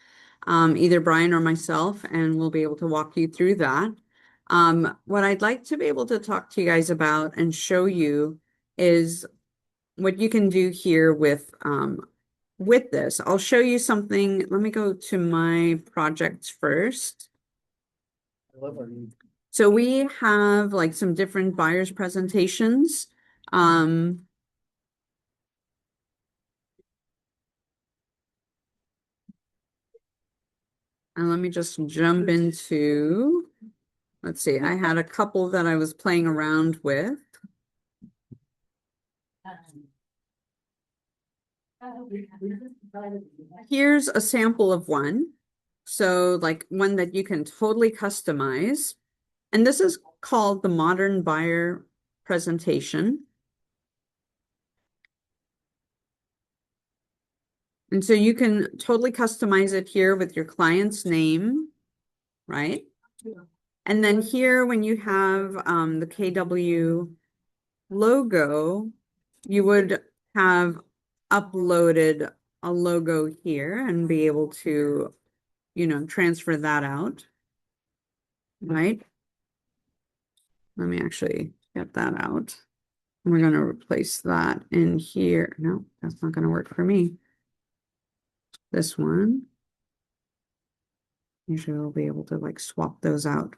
either Brian or myself, and we'll be able to walk you through that. What I'd like to be able to talk to you guys about and show you is what you can do here with this. I'll show you something. Let me go to my projects first. So we have like some different buyers presentations. And let me just jump into, let's see, I had a couple that I was playing around with. Here's a sample of one. So like one that you can totally customize. And this is called the Modern Buyer Presentation. And so you can totally customize it here with your client's name, right? And then here, when you have the KW logo, you would have uploaded a logo here and be able to, transfer that out, right? Let me actually get that out. We're going to replace that in here. No, that's not going to work for me. This one. Usually we'll be able to like swap those out.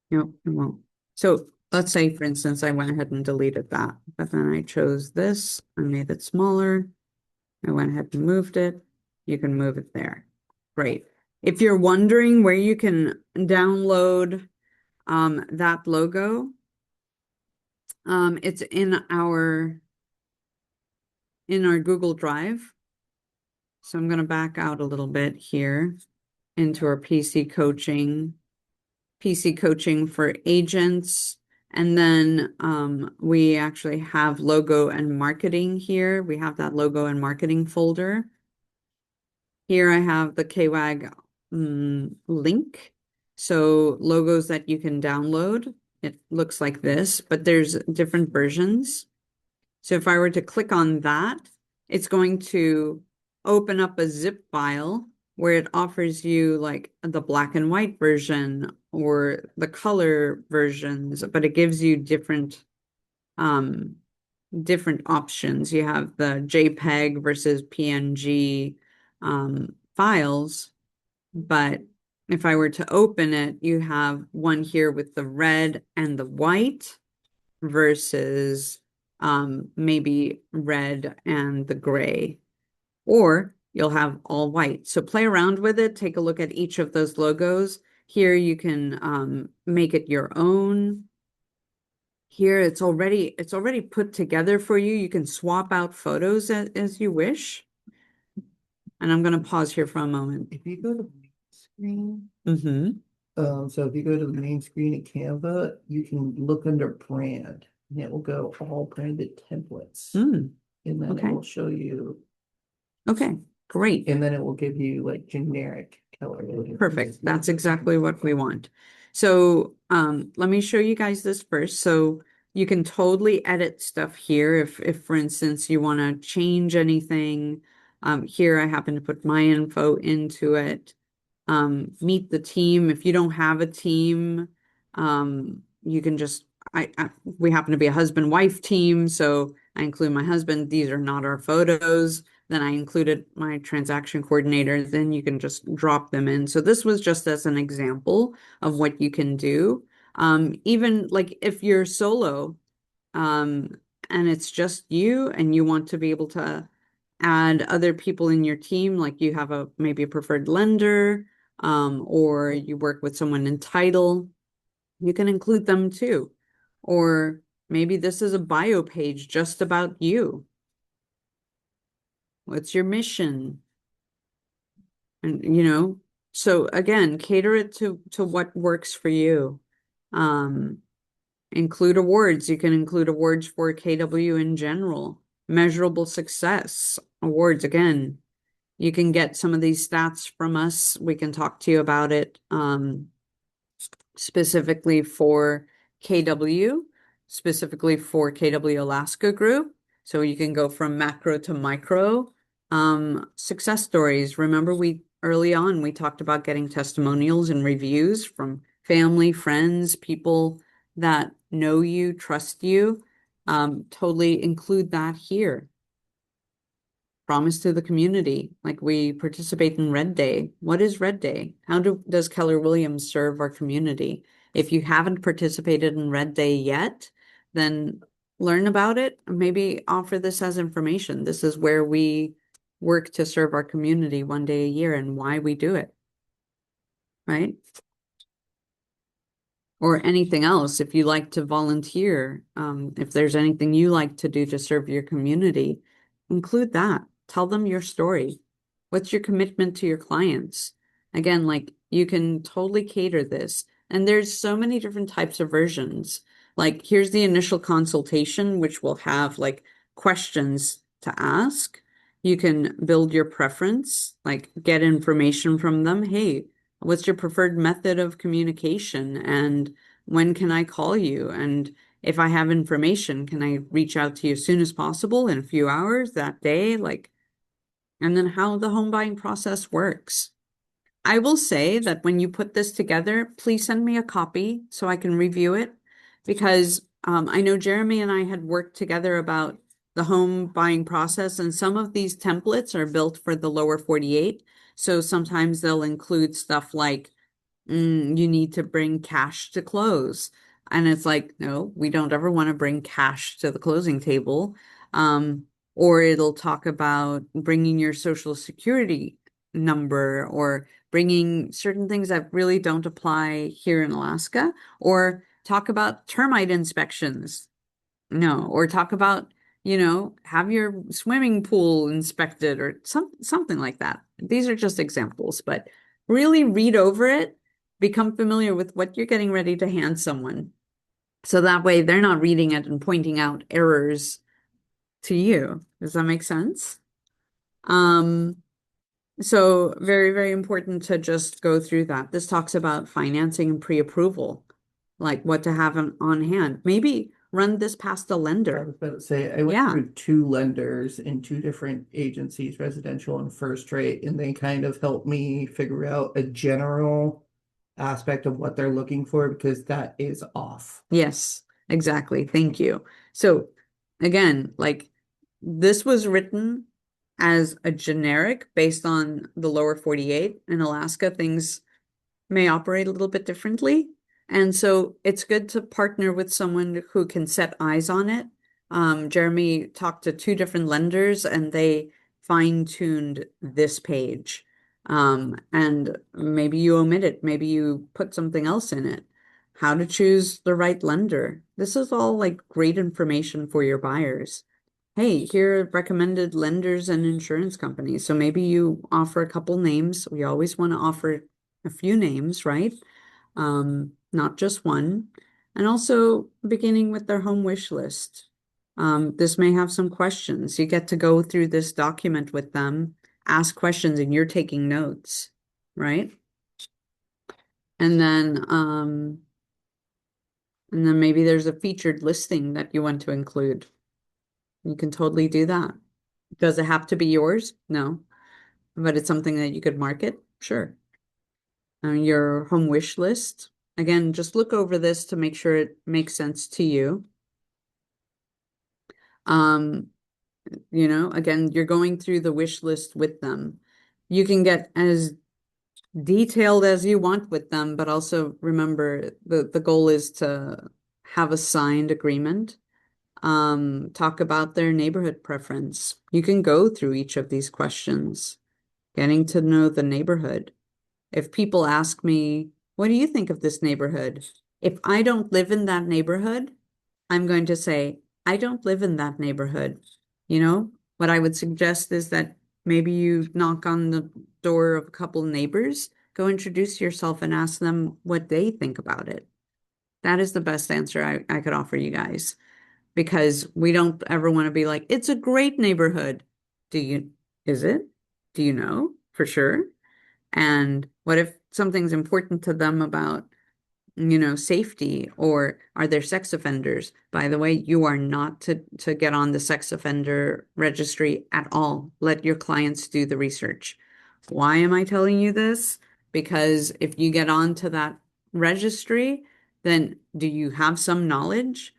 Nope, it won't. So let's say, for instance, I went ahead and deleted that, but then I chose this, I made it smaller. I went ahead and moved it. You can move it there. Great. If you're wondering where you can download that logo, it's in our Google Drive. So I'm going to back out a little bit here into our PC coaching for agents. And then we actually have logo and marketing here. We have that logo and marketing folder. Here I have the KWAG link. So logos that you can download. It looks like this, but there's different versions. So if I were to click on that, it's going to open up a zip file where it offers you like the black and white version or the color versions, but it gives you different options. You have the JPEG versus PNG files, but if I were to open it, you have one here with the red and the white versus maybe red and the gray, or you'll have all white. So play around with it. Take a look at each of those logos. Here you can make it your own. Here it's already put together for you. You can swap out photos as you wish. And I'm going to pause here for a moment. If you go to the main screen, Mm-hmm. so if you go to the main screen of Canva, you can look under brand and it will go all branded templates. Mm, And then it okay. will show you, Okay. Great. and then it will give you like generic color. Perfect. That's exactly what we want. So let me show you guys this first. So you can totally edit stuff here if for instance you want to change anything. Here I happen to put my info into it. Meet the team. If you don't have a team, you can just we happen to be a husband-wife team, so I include my husband. These are not our photos. Then I included my transaction coordinator. Then you can just drop them in. So this was just as an example of what you can do. Even like if you're solo, um, and it's just you and you want to be able to add other people in your team, like you have a maybe a preferred lender, or you work with someone in title, you can include them too. Or maybe this is a bio page just about you. What's your mission? And so again, cater it to what works for you. Um, Include awards. You can include awards for KW in general. Measurable success awards. Again, you can get some of these stats from us. We can talk to you about it. Specifically for KW, specifically for KW Alaska Group. So you can go from macro to micro. Success stories. Remember, we early on we talked about getting testimonials and reviews from family, friends, people that know you, trust you. Totally include that here. Promise to the community. Like we participate in Red Day. What is Red Day? Does Keller Williams serve our community? If you haven't participated in Red Day yet, then learn about it. Maybe offer this as information. This is where we work to serve our community one day a year and why we do it. Right? Or anything else if you like to volunteer, if there's anything you like to do to serve your community, include that. Tell them your story. What's your commitment to your clients? Again, like you can totally cater this. And there's so many different types of versions. Like here's the initial consultation, which will have like questions to ask. You can build your preference, like get information from them. Hey, what's your preferred method of communication? And when can I call you? And if I have information, can I reach out to you as soon as possible in a few hours that day? Like, and then how the home buying process works. I will say that when you put this together, please send me a copy so I can review it because I know Jeremy and I had worked together about the home buying process, and some of these templates are built for the lower 48. So sometimes they'll include stuff like you need to bring cash to close. And it's like, no, we don't ever want to bring cash to the closing table. Or it'll talk about bringing your social security number or bringing certain things that really don't apply here in Alaska, or talk about termite inspections. No, or talk about, have your swimming pool inspected or something like that. These are just examples, but really read over it, become familiar with what you're getting ready to hand someone. So that way they're not reading it and pointing out errors to you. Does that make sense? Um, so very, very important to just go through that. This talks about financing and pre-approval, like what to have on hand. Maybe run this past a I lender. was about to say, I went Yeah. through two lenders in two different agencies, residential and first rate, and they kind of helped me figure out a general aspect of what they're looking for because that is off. Yes, exactly. Thank you. So again, like this was written as a generic based on the lower 48. In Alaska, things may operate a little bit differently. And so it's good to partner with someone who can set eyes on it. Jeremy talked to two different lenders and they fine-tuned this page. And maybe you omit it, maybe you put something else in it. how to choose the right lender. This is all like great information for your buyers. Hey, here are recommended lenders and insurance companies. So maybe you offer a couple names. We always want to offer a few names, right? Not just one. And also beginning with their home wish list. This may have some questions. You get to go through this document with them, ask questions, and you're taking notes, right? And then maybe there's a featured listing that you want to include. You can totally do that. Does it have to be yours? No. But it's something that you could market? Sure. Your home wish list. Again, just look over this to make sure it makes sense to you. Again, you're going through the wish list with them. You can get as detailed as you want with them, but also remember the goal is to have a signed agreement. Talk about their neighborhood preference. You can go through each of these questions, getting to know the neighborhood. If people ask me, what do you think of this neighborhood? If I don't live in that neighborhood, I'm going to say, I don't live in that neighborhood. What I would suggest is that maybe you knock on the door of a couple of neighbors, go introduce yourself and ask them what they think about it. That is the best answer I could offer you guys, because we don't ever want to be like, it's a great neighborhood. Is it? Do you know for sure? And what if something's important to them about, safety, or are there sex offenders? By the way, you are not to get on the sex offender registry at all. Let your clients do the research. Why am I telling you this? Because if you get onto that registry, then do you have some knowledge?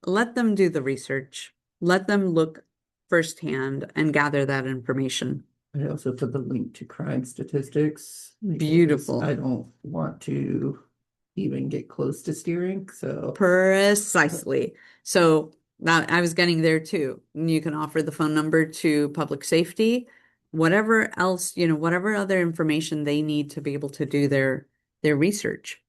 Let them do the research. Let them look firsthand and gather that information. I also put the link to crime statistics. Beautiful. I don't want to even get close to steering, so. Precisely. So that I was getting there too. You can offer the phone number to public safety, whatever else, whatever other information they need to be able to do their research.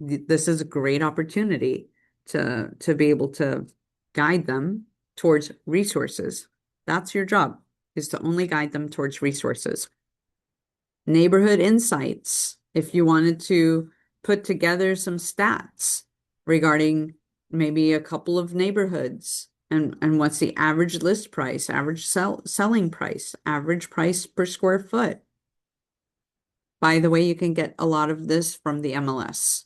This is a great opportunity to be able to guide them towards resources. That's your job, is to only guide them towards resources. Neighborhood insights. If you wanted to put together some stats regarding maybe a couple of neighborhoods and what's the average list price, average selling price, average price per square foot. By the way, you can get a lot of this from the MLS.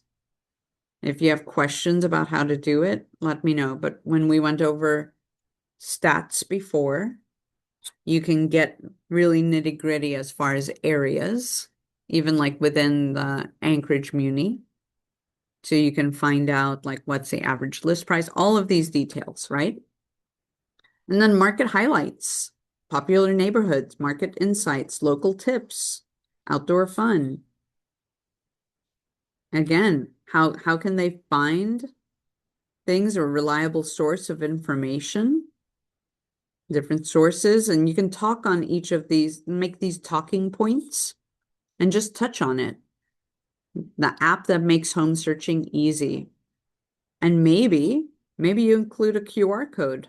If you have questions about how to do it, let me know. But when we went over stats before, you can get really nitty-gritty as far as areas, even like within the Anchorage Muni. So you can find out like what's the average list price, all of these details, right? And then market highlights, popular neighborhoods, market insights, local tips, outdoor fun. Again, how can they find things, a reliable source of information? Different sources, and you can talk on each of these, make these talking points and just touch on it. The app that makes home searching easy. And maybe you include a QR code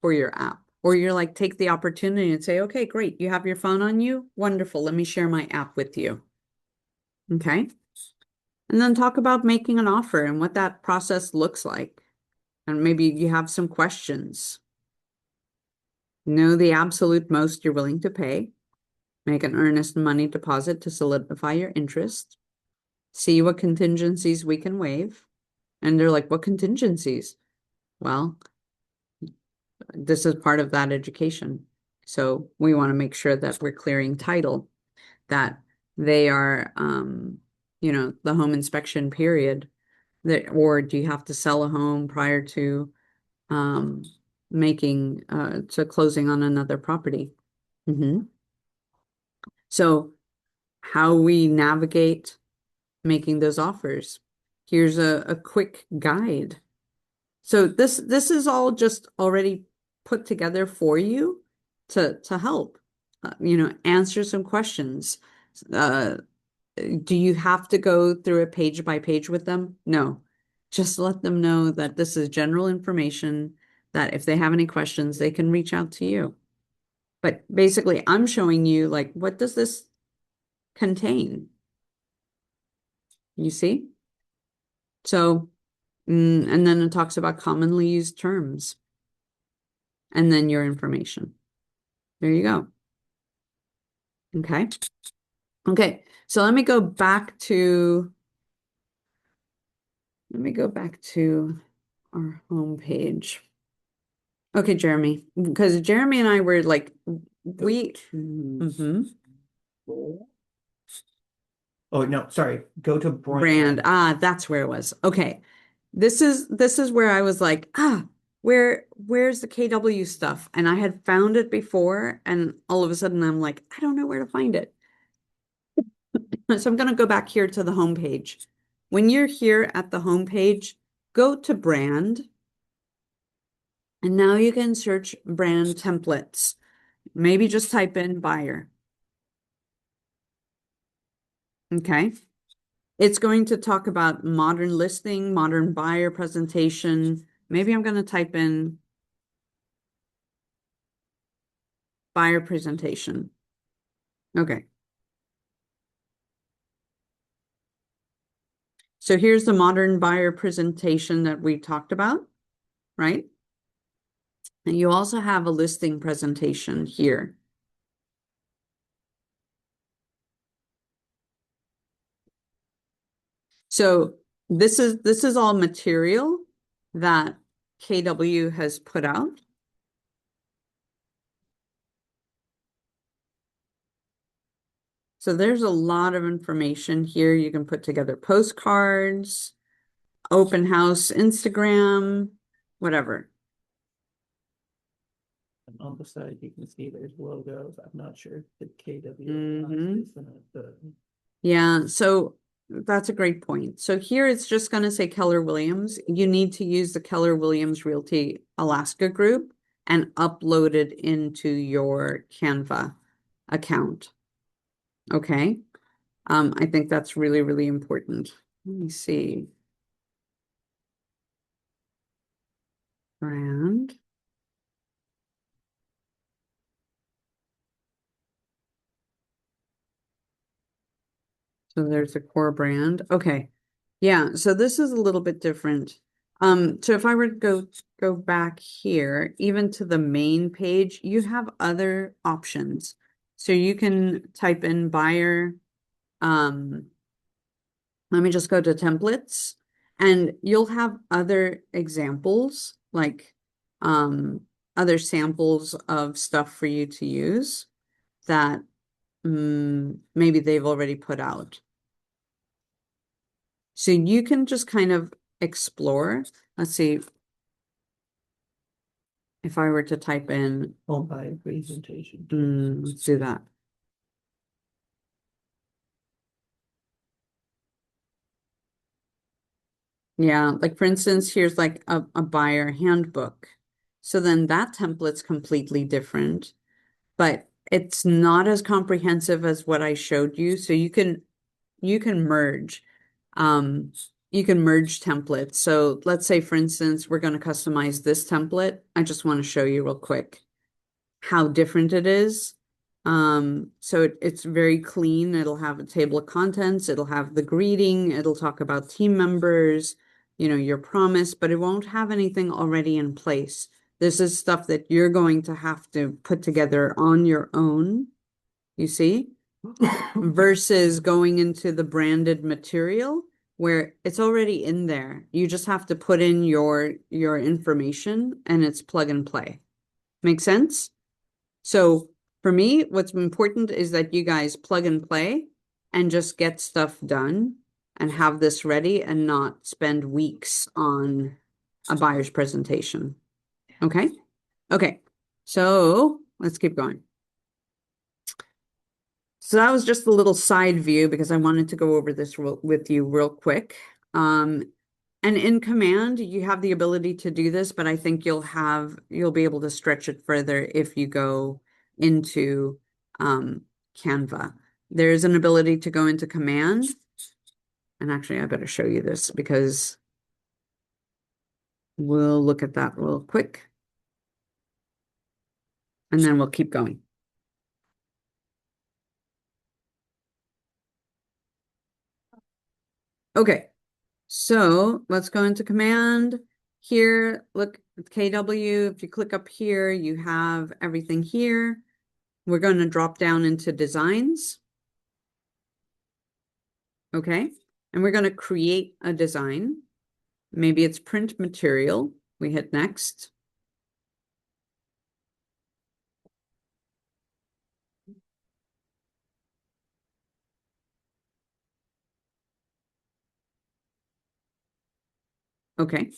for your app, or you're like, take the opportunity and say, okay, great. You have your phone on you. Wonderful. Let me share my app with you. Okay. And then talk about making an offer and what that process looks like. And maybe you have some questions. Know the absolute most you're willing to pay. Make an earnest money deposit to solidify your interest. See what contingencies we can waive. And they're like, what contingencies? Well, this is part of that education. So we want to make sure that we're clearing title, that they are, the home inspection period, or do you have to sell a home prior to to closing on another property? So how we navigate making those offers. Here's a quick guide. So this is all just already put together for you to help, answer some questions. Do you have to go through it page by page with them? No. Just let them know that this is general information, that if they have any questions, they can reach out to you. But basically, I'm showing you like, what does this contain? You see? So, and then it talks about commonly used terms and then your information. There you go. Okay. Okay. So let me go back to our home page. Okay, Jeremy, because Jeremy and I were like, we, Mhm. Oh, no, sorry. Go to Brand. That's where it was. Okay. This is where I was like, where's the KW stuff? And I had found it before, and all of a sudden I'm like, I don't know where to find it. So I'm gonna go back here to the home page. When you're here at the home page, go to brand, and now you can search brand templates. Maybe just type in buyer. Okay. It's going to talk about modern listing, modern buyer presentation. Maybe I'm going to type in buyer presentation. Okay. So here's the modern buyer presentation that we talked about, right? And you also have a listing presentation here. So this is all material that KW has put out. So there's a lot of information here. You can put together postcards, open house, Instagram, whatever. And on the side, you can see there's logos. I'm not sure if the KW Mhm. is gonna, Yeah, so that's a great point. So here it's just going to say Keller Williams. You need to use the Keller Williams Realty Alaska group and upload it into your Canva account. Okay. I think that's really, really important. Let me see. Brand. So there's a core brand. Okay. Yeah, so this is a little bit different. So if I were to go back here, even to the main page, you have other options. So you can type in buyer, let me just go to templates, and you'll have other examples, like other samples of stuff for you to use that maybe they've already put out. So you can just kind of explore. Let's see if I were to type in, home buyer presentation. let's do that. Yeah, like for instance, here's like a buyer handbook. So then that template's completely different, but it's not as comprehensive as what I showed you. So you can merge. Um, you can merge templates. So let's say, for instance, we're going to customize this template. I just want to show you real quick how different it is. So it's very clean. It'll have a table of contents. It'll have the greeting. It'll talk about team members, your promise, but it won't have anything already in place. This is stuff that you're going to have to put together on your own, you see, versus going into the branded material where it's already in there. You just have to put in your information and it's plug and play. Make sense? So for me, what's important is that you guys plug and play and just get stuff done and have this ready and not spend weeks on a buyer's presentation. Okay? Okay. So let's keep going. So that was just a little side view because I wanted to go over this with you real quick. And in Command, you have the ability to do this, but I think you'll be able to stretch it further if you go into Canva. There's an ability to go into Command. And actually, I better show you this because We'll look at that real quick. And then we'll keep going. Okay, so let's go into command. Here, look at KW. If you click up here, you have everything here. We're going to drop down into designs. Okay, and we're going to create a design. Maybe it's print material. We hit next. Okay.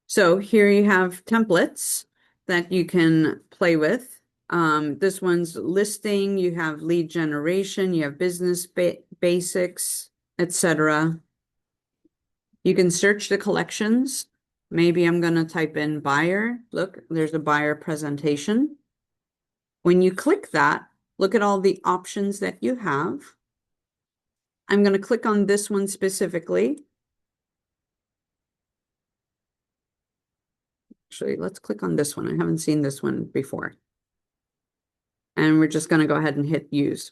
So here you have templates that you can play with. This one's listing, you have lead generation, you have business basics, etc. You can search the collections. Maybe I'm going to type in buyer. Look, there's a buyer presentation. When you click that, look at all the options that you have. I'm going to click on this one specifically. Actually, let's click on this one. I haven't seen this one before. And we're just going to go ahead and hit use.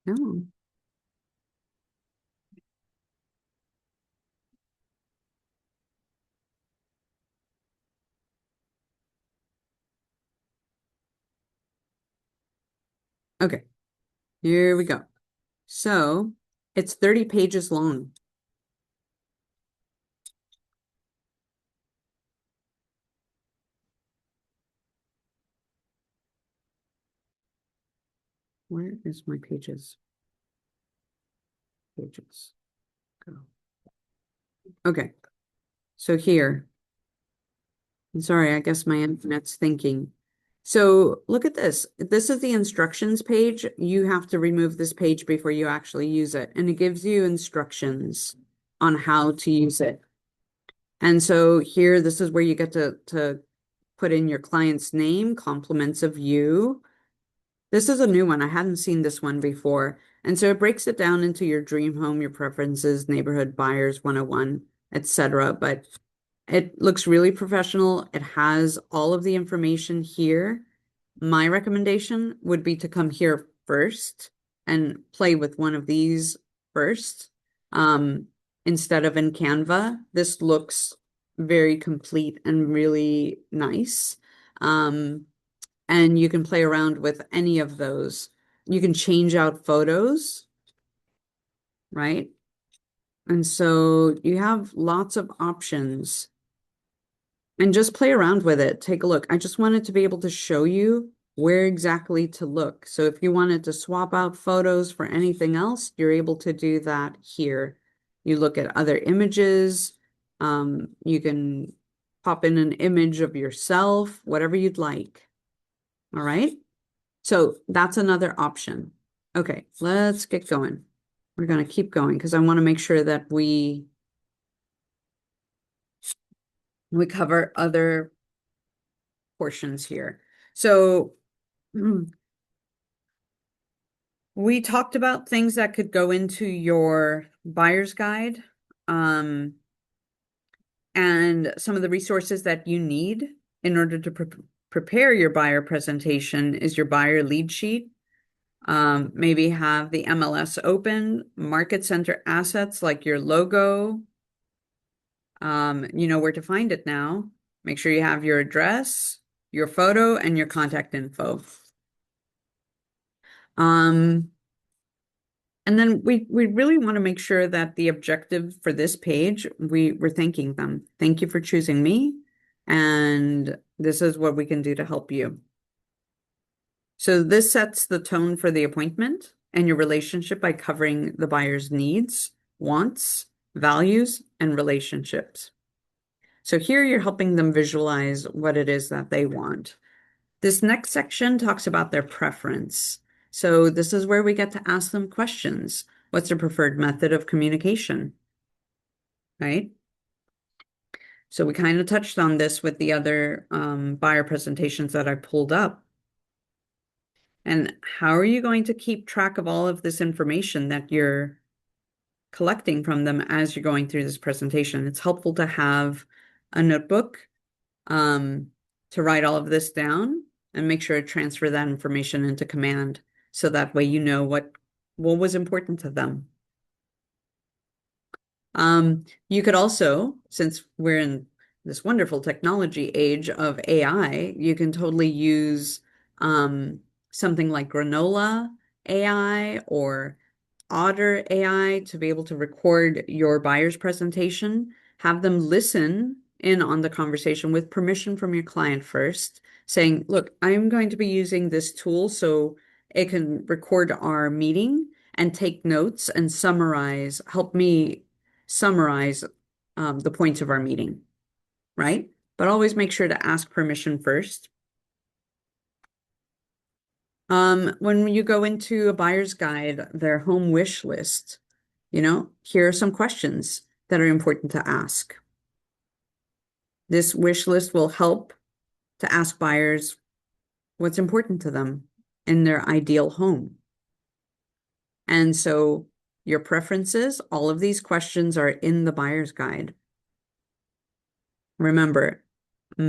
No. Okay, here we go. So it's 30 pages long. Where is my pages? Pages. Go. Okay, so here. I'm sorry, I guess my internet's thinking. So look at this. This is the instructions page. You have to remove this page before you actually use it. And it gives you instructions on how to use it. And so here, this is where you get to put in your client's name, compliments of you. This is a new one. I hadn't seen this one before. And so it breaks it down into your dream home, your preferences, neighborhood buyers 101, etc. But it looks really professional. It has all of the information here. My recommendation would be to come here first and play with one of these first, instead of in Canva. This looks very complete and really nice. And you can play around with any of those. You can change out photos, right? And so you have lots of options. And just play around with it. Take a look. I just wanted to be able to show you where exactly to look. So if you wanted to swap out photos for anything else, you're able to do that here. You look at other images. You can pop in an image of yourself, whatever you'd like. All right. So that's another option. Okay, let's get going. We're going to keep going because I want to make sure that we cover other portions here. So we talked about things that could go into your buyer's guide, and some of the resources that you need in order to prepare your buyer presentation is your buyer lead sheet. Maybe have the MLS open, market center assets like your logo. You know where to find it now. Make sure you have your address, your photo, and your contact info. And then we really want to make sure that the objective for this page, we're thanking them. Thank you for choosing me. And this is what we can do to help you. So this sets the tone for the appointment and your relationship by covering the buyer's needs, wants, values, and relationships. So here you're helping them visualize what it is that they want. This next section talks about their preference. So this is where we get to ask them questions. What's their preferred method of communication? Right? So we kind of touched on this with the other buyer presentations that I pulled up. And how are you going to keep track of all of this information that you're collecting from them as you're going through this presentation? It's helpful to have a notebook um, to write all of this down and make sure to transfer that information into command so that way you know what was important to them. You could also, since we're in this wonderful technology age of AI, you can totally use something like Granola AI or Otter AI to be able to record your buyer's presentation, have them listen in on the conversation with permission from your client first, saying, look, I'm going to be using this tool so it can record our meeting and take notes and summarize, help me summarize the points of our meeting, right? But always make sure to ask permission first. When you go into a buyer's guide, their home wish list, here are some questions that are important to ask. This wish list will help to ask buyers what's important to them in their ideal home. And so your preferences, all of these questions are in the buyer's guide. Remember, I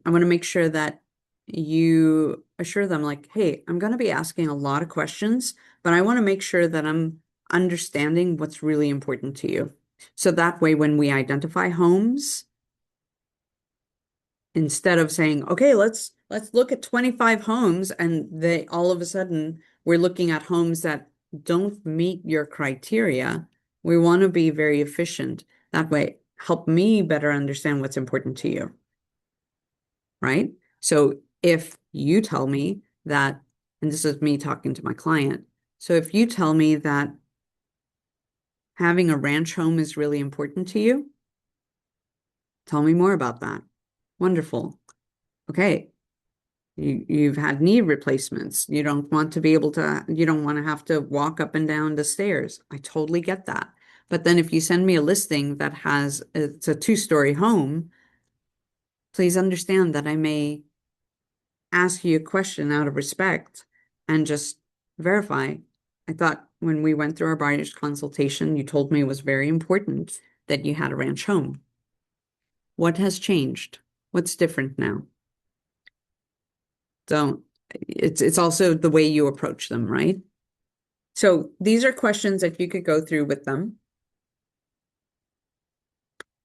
want to make sure that you assure them like, hey, I'm going to be asking a lot of questions, but I want to make sure that I'm understanding what's really important to you. So that way, when we identify homes, instead of saying, okay, let's look at 25 homes, and they all of a sudden we're looking at homes that don't meet your criteria, we want to be very efficient. That way, help me better understand what's important to you. Right? So if you tell me that, and this is me talking to my client, so if you tell me that having a ranch home is really important to you, tell me more about that. Wonderful. Okay. You've had knee replacements. You don't want to be able to, you don't want to have to walk up and down the stairs. I totally get that. But then if you send me a listing that has, it's a 2-story home, please understand that I may ask you a question out of respect and just verify. I thought when we went through our buyer's consultation, you told me it was very important that you had a ranch home. What has changed? What's different now? So it's also the way you approach them, right? So these are questions that you could go through with them.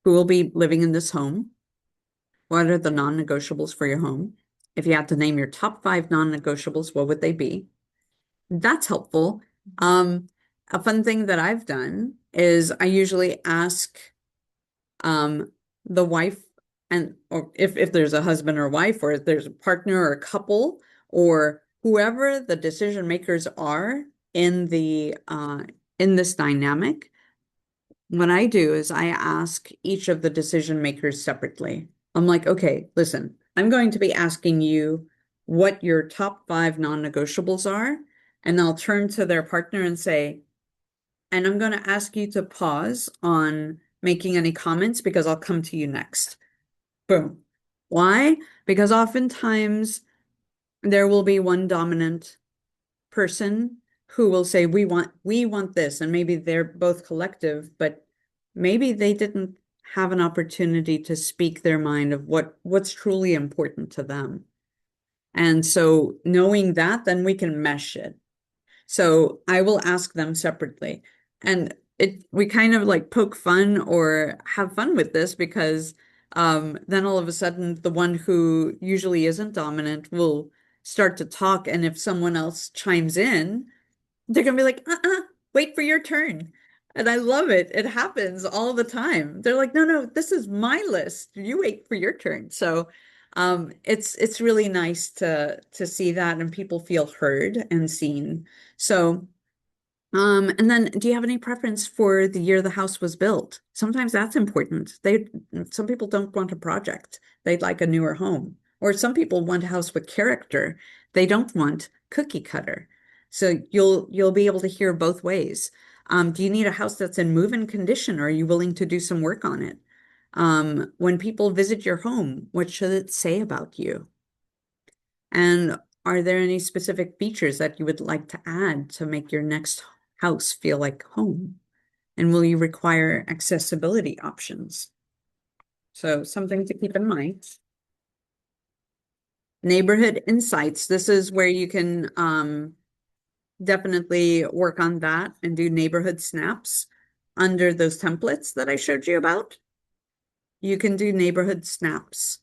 Who will be living in this home? What are the non-negotiables for your home? If you had to name your top 5 non-negotiables, what would they be? That's helpful. A fun thing that I've done is I usually ask the wife, and or if there's a husband or wife, or if there's a partner or a couple, or whoever the decision makers are in the in this dynamic, what I do is I ask each of the decision makers separately. I'm like, okay, listen, I'm going to be asking you what your top 5 non-negotiables are, and I'll turn to their partner and say, and I'm going to ask you to pause on making any comments because I'll come to you next. Boom. Why? Because oftentimes there will be one dominant person who will say, we want this, and maybe they're both collective, but maybe they didn't have an opportunity to speak their mind of what's truly important to them. And so knowing that, then we can mesh it. So I will ask them separately. And we kind of like poke fun or have fun with this because then all of a sudden the one who usually isn't dominant will start to talk. And if someone else chimes in, they're gonna be like, wait for your turn. And I love it. It happens all the time. They're like, no, this is my list. You wait for your turn. So it's really nice to see that and people feel heard and seen. So and then do you have any preference for the year the house was built? Sometimes that's important. Some people don't want a project. They'd like a newer home. Or some people want a house with character. They don't want cookie cutter. So you'll be able to hear both ways. Do you need a house that's in move-in condition, or are you willing to do some work on it? When people visit your home, what should it say about you? And are there any specific features that you would like to add to make your next house feel like home? And will you require accessibility options? So something to keep in mind. Neighborhood insights. This is where you can definitely work on that and do neighborhood snaps under those templates that I showed you about. You can do neighborhood snaps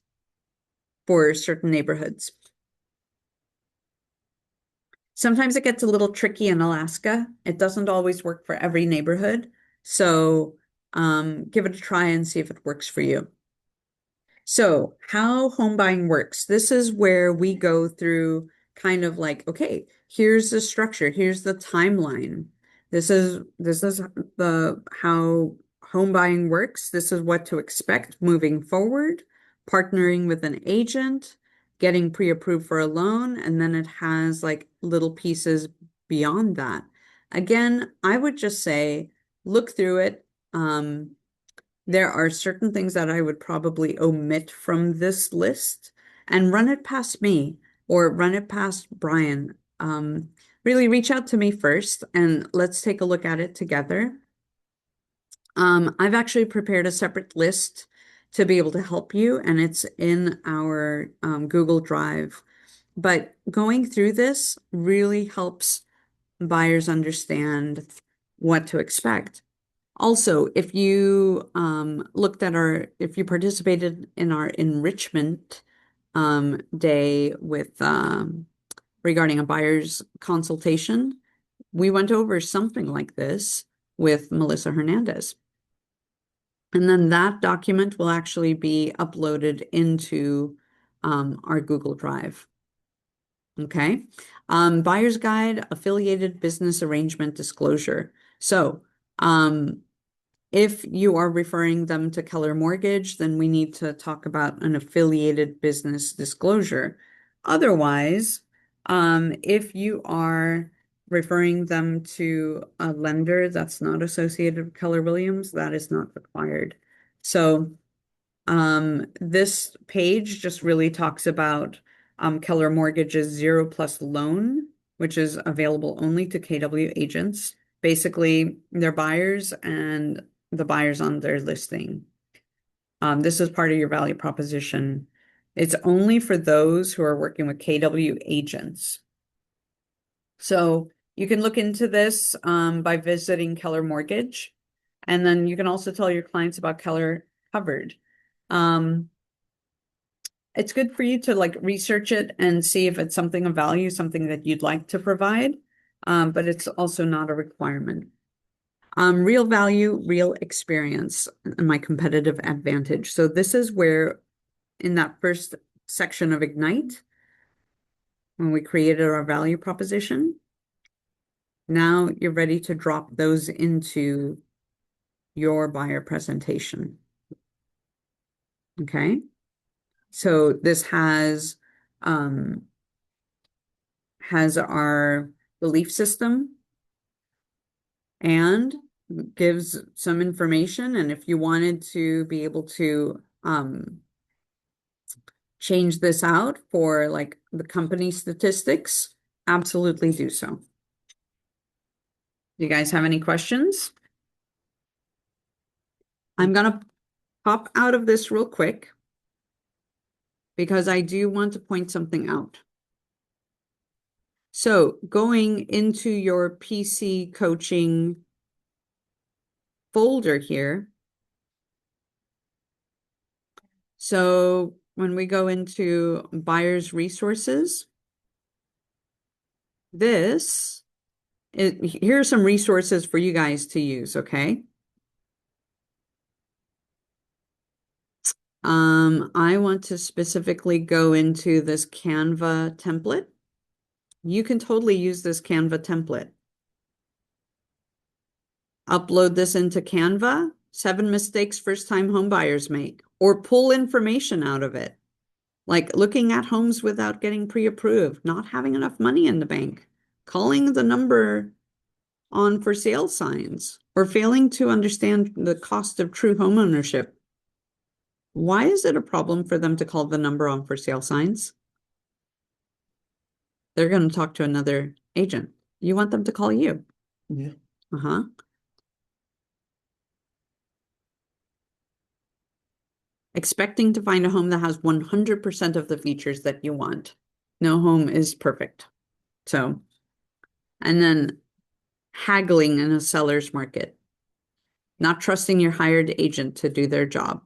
for certain neighborhoods. Sometimes it gets a little tricky in Alaska. It doesn't always work for every neighborhood. So give it a try and see if it works for you. So how home buying works. This is where we go through kind of like, okay, here's the structure, here's the timeline. This is the how home buying works. This is what to expect moving forward, partnering with an agent, getting pre-approved for a loan, and then it has like little pieces beyond that. Again, I would just say look through it. There are certain things that I would probably omit from this list and run it past me or run it past Brian. Really reach out to me first and let's take a look at it together. I've actually prepared a separate list to be able to help you, and it's in our Google Drive. But going through this really helps buyers understand what to expect. Also, if you if you participated in our enrichment day with regarding a buyer's consultation, we went over something like this with Melissa Hernandez. And then that document will actually be uploaded into our Google Drive. Okay. Buyer's Guide, Affiliated Business Arrangement Disclosure. So, if you are referring them to Keller Mortgage, then we need to talk about an affiliated business disclosure. Otherwise, if you are referring them to a lender that's not associated with Keller Williams, that is not required. So this page just really talks about Keller Mortgage's 0+ loan, which is available only to KW agents. Basically, they're buyers and the buyers on their listing. This is part of your value proposition. It's only for those who are working with KW agents. So you can look into this by visiting Keller Mortgage. And then you can also tell your clients about Keller Covered. It's good for you to like research it and see if it's something of value, something that you'd like to provide, but it's also not a requirement. Real value, real experience, and my competitive advantage. So this is where in that first section of Ignite, when we created our value proposition, now you're ready to drop those into your buyer presentation. Okay. So this has our belief system and gives some information. And if you wanted to be able to change this out for like the company statistics, absolutely do so. Do you guys have any questions? I'm going to pop out of this real quick because I do want to point something out. So going into your PC coaching folder here. So when we go into buyer's resources, here are some resources for you guys to use, okay? I want to specifically go into this Canva template. You can totally use this Canva template. Upload this into Canva, 7 mistakes first-time home buyers make, or pull information out of it. Like looking at homes without getting pre-approved, not having enough money in the bank, calling the number on for sale signs, or failing to understand the cost of true home ownership. Why is it a problem for them to call the number on for sale signs? They're going to talk to another agent. You want them to call you. Yeah. Uh-huh. Expecting to find a home that has 100% of the features that you want. No home is perfect. So, and then haggling in a seller's market. Not trusting your hired agent to do their job.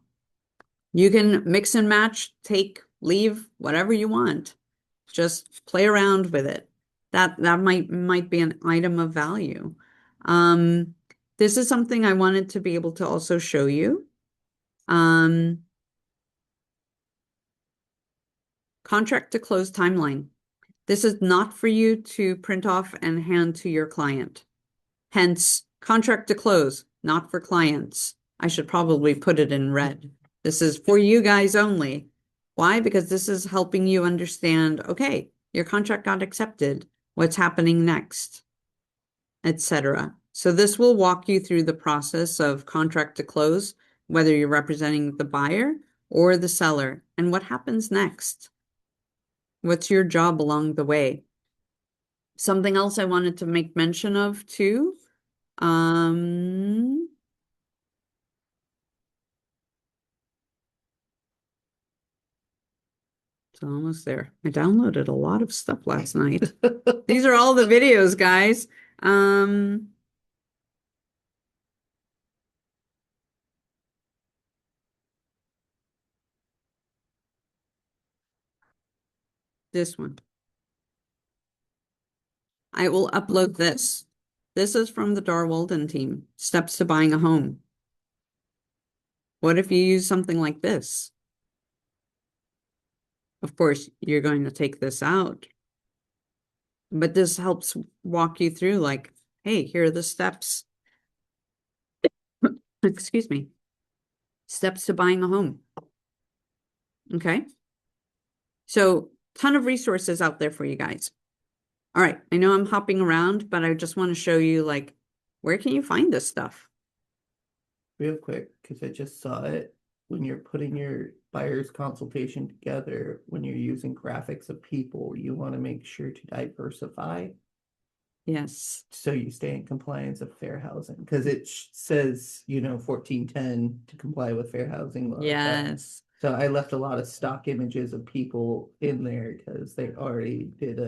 You can mix and match, take, leave, whatever you want. Just play around with it. That might be an item of value. Um, this is something I wanted to be able to also show you. Contract to close timeline. This is not for you to print off and hand to your client. Hence, contract to close, not for clients. I should probably put it in red. This is for you guys only. Why? Because this is helping you understand, okay, your contract got accepted. What's happening next? Etc. So this will walk you through the process of contract to close, whether you're representing the buyer or the seller, and what happens next. What's your job along the way? Something else I wanted to make mention of too. Um, it's almost there. I downloaded a lot of stuff last night. These are all the videos, guys. This one. I will upload this. This is from the Dar Walden team. Steps to buying a home. What if you use something like this? Of course, you're going to take this out, but this helps walk you through like, hey, here are the steps. Excuse me. Steps to buying a home. Okay. So, ton of resources out there for you guys. All right. I know I'm hopping around, but I just want to show you like, where can you find this stuff? Real quick, because I just saw it. When you're putting your buyer's consultation together, when you're using graphics of people, you want to make sure to diversify Yes. so you stay in compliance of fair housing. Because it says, 1410 to comply with fair housing law. Yes. So I left a lot of stock images of people in there because they already did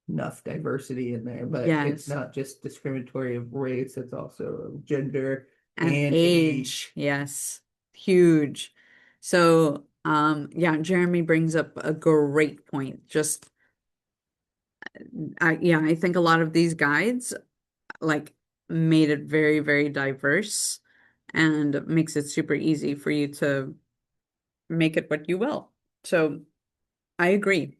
enough diversity in there. But it's Yes. not just discriminatory of race, it's also of gender And and age. Yes. Huge. So, yeah, Jeremy brings up a great point. Just, I think a lot of these guides like made it very, very diverse and makes it super easy for you to make it what you will. So I agree.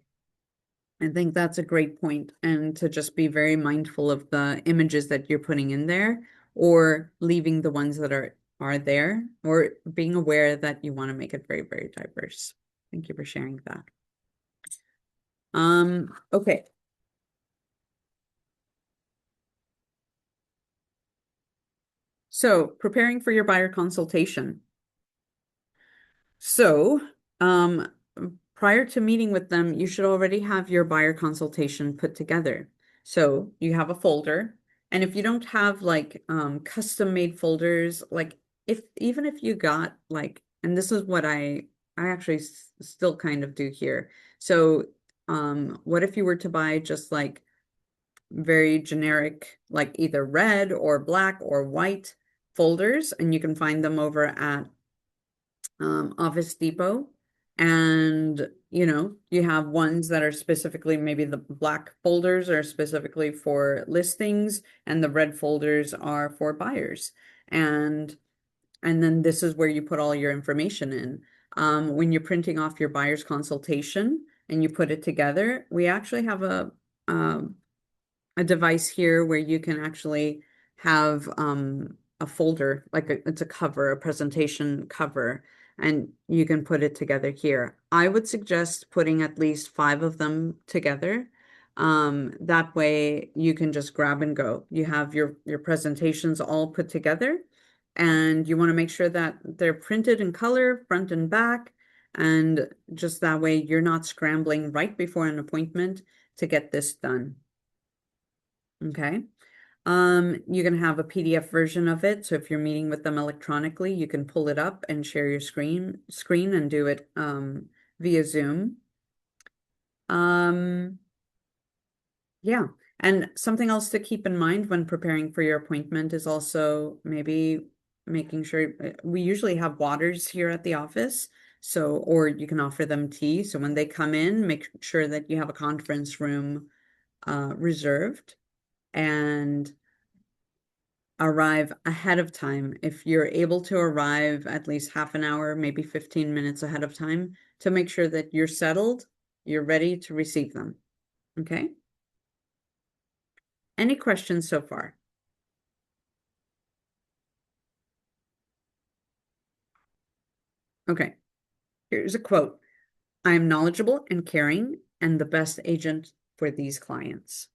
I think that's a great point, and to just be very mindful of the images that you're putting in there or leaving the ones that are there, or being aware that you want to make it very, very diverse. Thank you for sharing that. Okay. So preparing for your buyer consultation. So, prior to meeting with them, you should already have your buyer consultation put together. So you have a folder, and if you don't have like custom made folders, like if even if you got like, and this is what I actually still kind of do here. So, what if you were to buy just like very generic, like either red or black or white folders, and you can find them over at Office Depot. And, you have ones that are specifically, maybe the black folders are specifically for listings and the red folders are for buyers. And then this is where you put all your information in. When you're printing off your buyer's consultation and you put it together, we actually have um, a device here where you can actually have a folder, like it's a cover, a presentation cover, and you can put it together here. I would suggest putting at least 5 of them together. That way you can just grab and go. You have your presentations all put together, and you want to make sure that they're printed in color, front and back, and just that way you're not scrambling right before an appointment to get this done. Okay. You can have a PDF version of it. So if you're meeting with them electronically, you can pull it up and share your screen and do it via Zoom. Yeah. And something else to keep in mind when preparing for your appointment is also maybe making sure we usually have waters here at the office. So, or you can offer them tea. So when they come in, make sure that you have a conference room reserved and arrive ahead of time. If you're able to arrive at least half an hour, maybe 15 minutes ahead of time to make sure that you're settled, you're ready to receive them. Okay? Any questions so far? Okay, here's a quote. I am knowledgeable and caring and the best agent for these clients.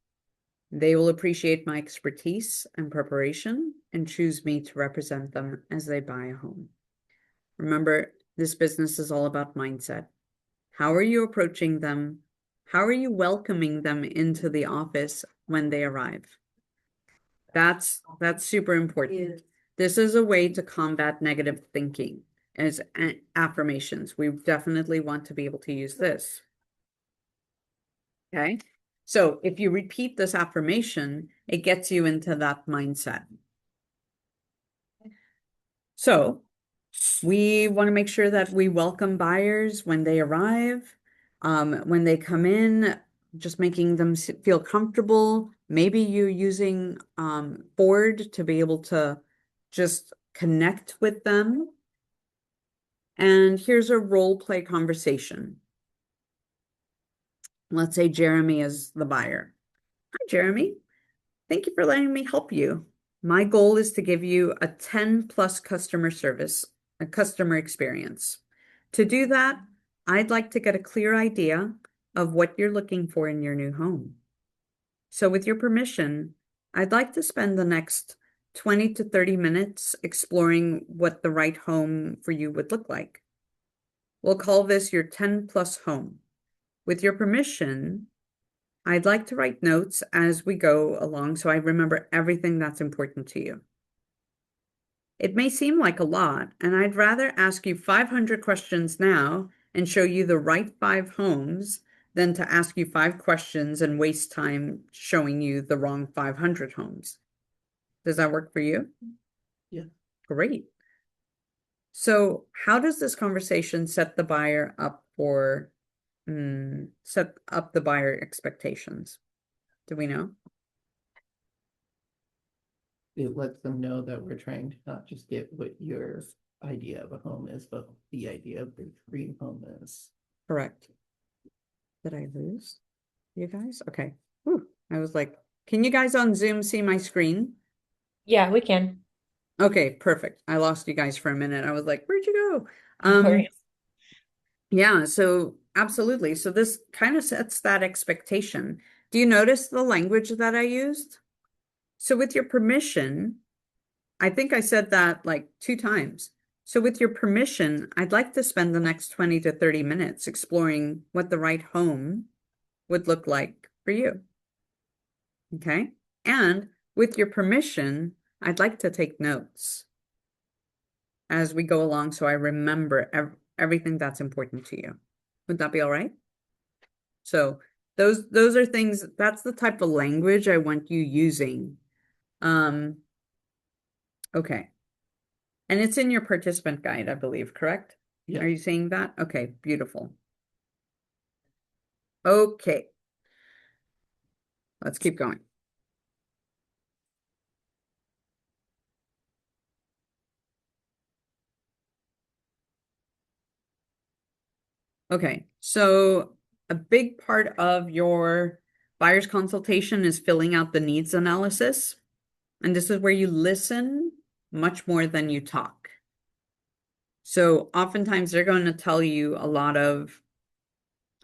They will appreciate my expertise and preparation and choose me to represent them as they buy a home. Remember, this business is all about mindset. How are you approaching them? How are you welcoming them into the office when they arrive? That's super important. This is a way to combat negative thinking as affirmations. We definitely want to be able to use this. Okay. So if you repeat this affirmation, it gets you into that mindset. So we want to make sure that we welcome buyers when they arrive, when they come in, just making them feel comfortable. Maybe you using Board to be able to just connect with them. And here's a role play conversation. Let's say Jeremy is the buyer. Hi, Jeremy. Thank you for letting me help you. My goal is to give you a 10 plus customer experience. To do that, I'd like to get a clear idea of what you're looking for in your new home. So with your permission, I'd like to spend the next 20 to 30 minutes exploring what the right home for you would look like. We'll call this your 10 plus home. With your permission, I'd like to write notes as we go along so I remember everything that's important to you. It may seem like a lot, and I'd rather ask you 500 questions now and show you the right 5 homes than to ask you 5 questions and waste time showing you the wrong 500 homes. Does that work for you? Yeah. Great. So how does this conversation set the buyer up for set up the buyer expectations? Do we know? It lets them know that we're trying to not just get what your idea of a home is, but the idea of the dream home is. Correct. Did I lose you guys? Okay. Whew. I was like, can you guys on Zoom see my screen? Yeah, we can. Okay, perfect. I lost you guys for a minute. I was like, where'd you go? No worries. Yeah, so absolutely. So this kind of sets that expectation. Do you notice the language that I used? So with your permission, I think I said that like 2 times. So with your permission, I'd like to spend the next 20 to 30 minutes exploring what the right home would look like for you. Okay? And with your permission, I'd like to take notes as we go along so I remember everything that's important to you. Would that be all right? So those are things, that's the type of language I want you using. Okay. And it's in your participant guide, I believe, correct? Yeah. Are you seeing that? Okay, beautiful. Okay. Let's keep going. Okay, so a big part of your buyer's consultation is filling out the needs analysis. And this is where you listen much more than you talk. So oftentimes they're going to tell you a lot of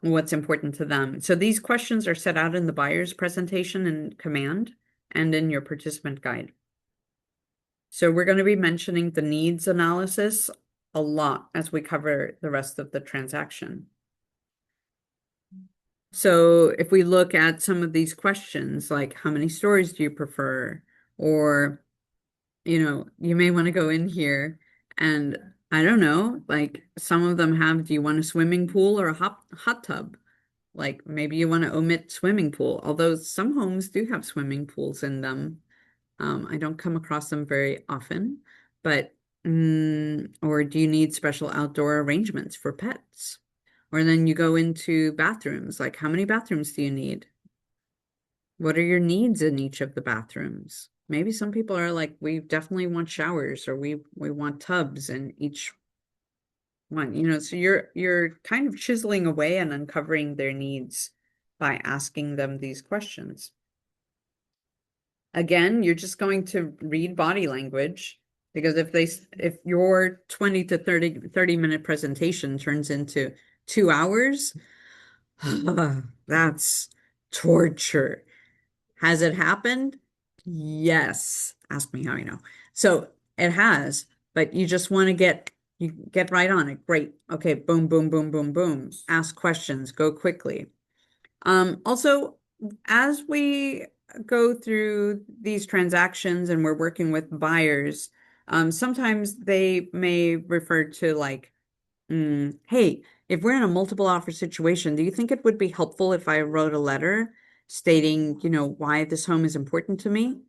what's important to them. So these questions are set out in the buyer's presentation and command and in your participant guide. So we're going to be mentioning the needs analysis a lot as we cover the rest of the transaction. So if we look at some of these questions, like how many stories do you prefer? Or, you may want to go in here and I don't know, like some of them have, do you want a swimming pool or a hot tub? Like maybe you want to omit swimming pool, although some homes do have swimming pools in them. I don't come across them very often, but or do you need special outdoor arrangements for pets? Or then you go into bathrooms, like how many bathrooms do you need? What are your needs in each of the bathrooms? Maybe some people are like, we definitely want showers or we want tubs in each one, so you're kind of chiseling away and uncovering their needs by asking them these questions. Again, you're just going to read body language because if your 20 to 30 minute presentation turns into 2 hours, that's torture. Has it happened? Yes. Ask me how you know. So it has, but you just want to get right on it. Great. Okay, boom, boom, boom, boom, boom. Ask questions, go quickly. Also, as we go through these transactions and we're working with buyers, sometimes they may refer to like, hey, if we're in a multiple offer situation, do you think it would be helpful if I wrote a letter stating, why this home is important to me?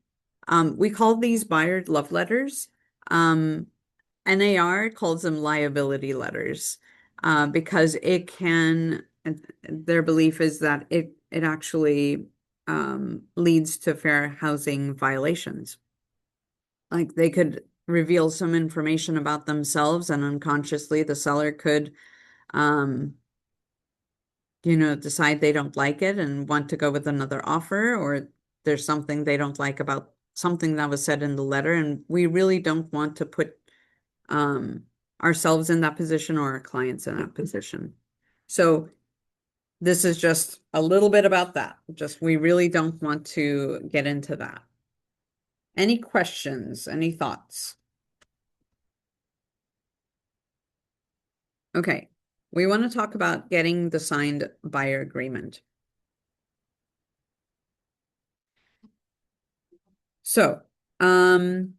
We call these buyer love letters. NAR calls them liability letters because their belief is that it actually leads to fair housing violations. Like they could reveal some information about themselves and unconsciously the seller could um, decide they don't like it and want to go with another offer, or there's something they don't like about something that was said in the letter, and we really don't want to put um, ourselves in that position or our clients in that position. So this is just a little bit about that. Just we really don't want to get into that. Any questions? Any thoughts? Okay, we want to talk about getting the signed buyer agreement. So, when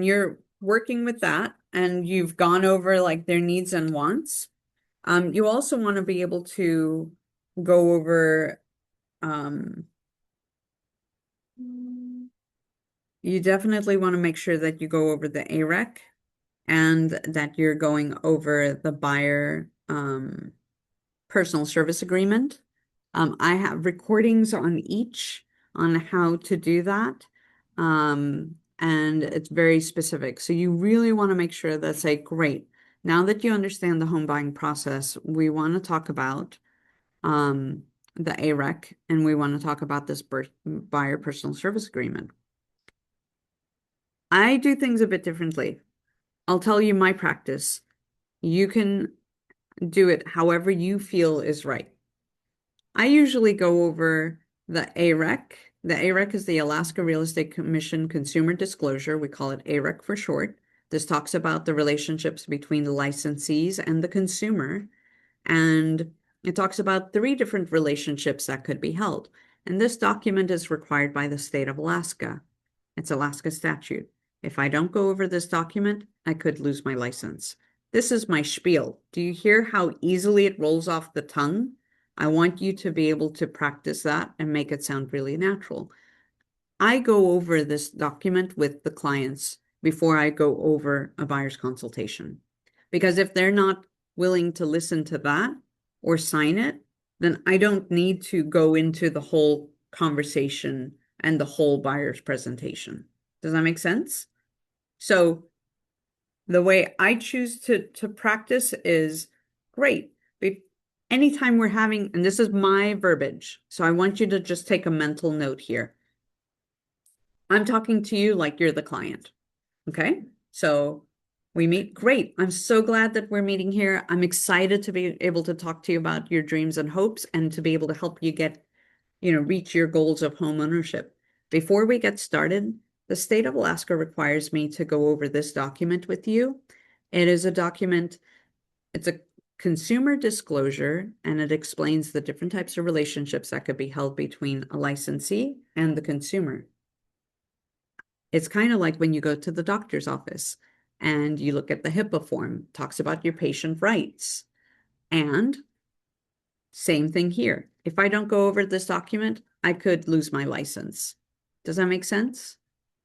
you're working with that and you've gone over like their needs and wants, you also want to be able to go over, um, you definitely want to make sure that you go over the AREC and that you're going over the buyer personal service agreement. I have recordings on each on how to do that. And it's very specific. So you really want to make sure that say, great, now that you understand the home buying process, we want to talk about the AREC and we want to talk about this buyer personal service agreement. I do things a bit differently. I'll tell you my practice. You can do it however you feel is right. I usually go over the AREC. The AREC is the Alaska Real Estate Commission Consumer Disclosure. We call it AREC for short. This talks about the relationships between the licensees and the consumer. And it talks about 3 different relationships that could be held. And this document is required by the state of Alaska. It's Alaska statute. If I don't go over this document, I could lose my license. This is my spiel. Do you hear how easily it rolls off the tongue? I want you to be able to practice that and make it sound really natural. I go over this document with the clients before I go over a buyer's consultation. Because if they're not willing to listen to that or sign it, then I don't need to go into the whole conversation and the whole buyer's presentation. Does that make sense? So the way I choose to practice is great. Anytime we're having, and this is my verbiage, so I want you to just take a mental note here. I'm talking to you like you're the client. Okay. So we meet. Great. I'm so glad that we're meeting here. I'm excited to be able to talk to you about your dreams and hopes and to be able to help you reach your goals of home ownership. Before we get started, the state of Alaska requires me to go over this document with you. It is a document, it's a consumer disclosure, and it explains the different types of relationships that could be held between a licensee and the consumer. It's kind of like when you go to the doctor's office and you look at the HIPAA form, talks about your patient rights. And same thing here. If I don't go over this document, I could lose my license. Does that make sense?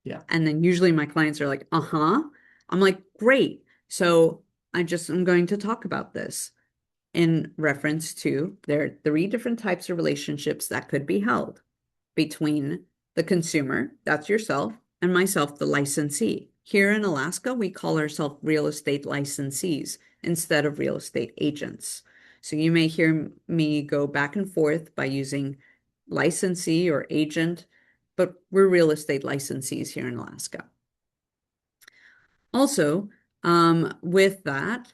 Yeah. And then usually my clients are like, uh-huh. I'm like, great. So I'm going to talk about this in reference to there are 3 different types of relationships that could be held between the consumer, that's yourself, and myself, the licensee. Here in Alaska, we call ourselves real estate licensees instead of real estate agents. So you may hear me go back and forth by using licensee or agent, but we're real estate licensees here in Alaska. Also, with that,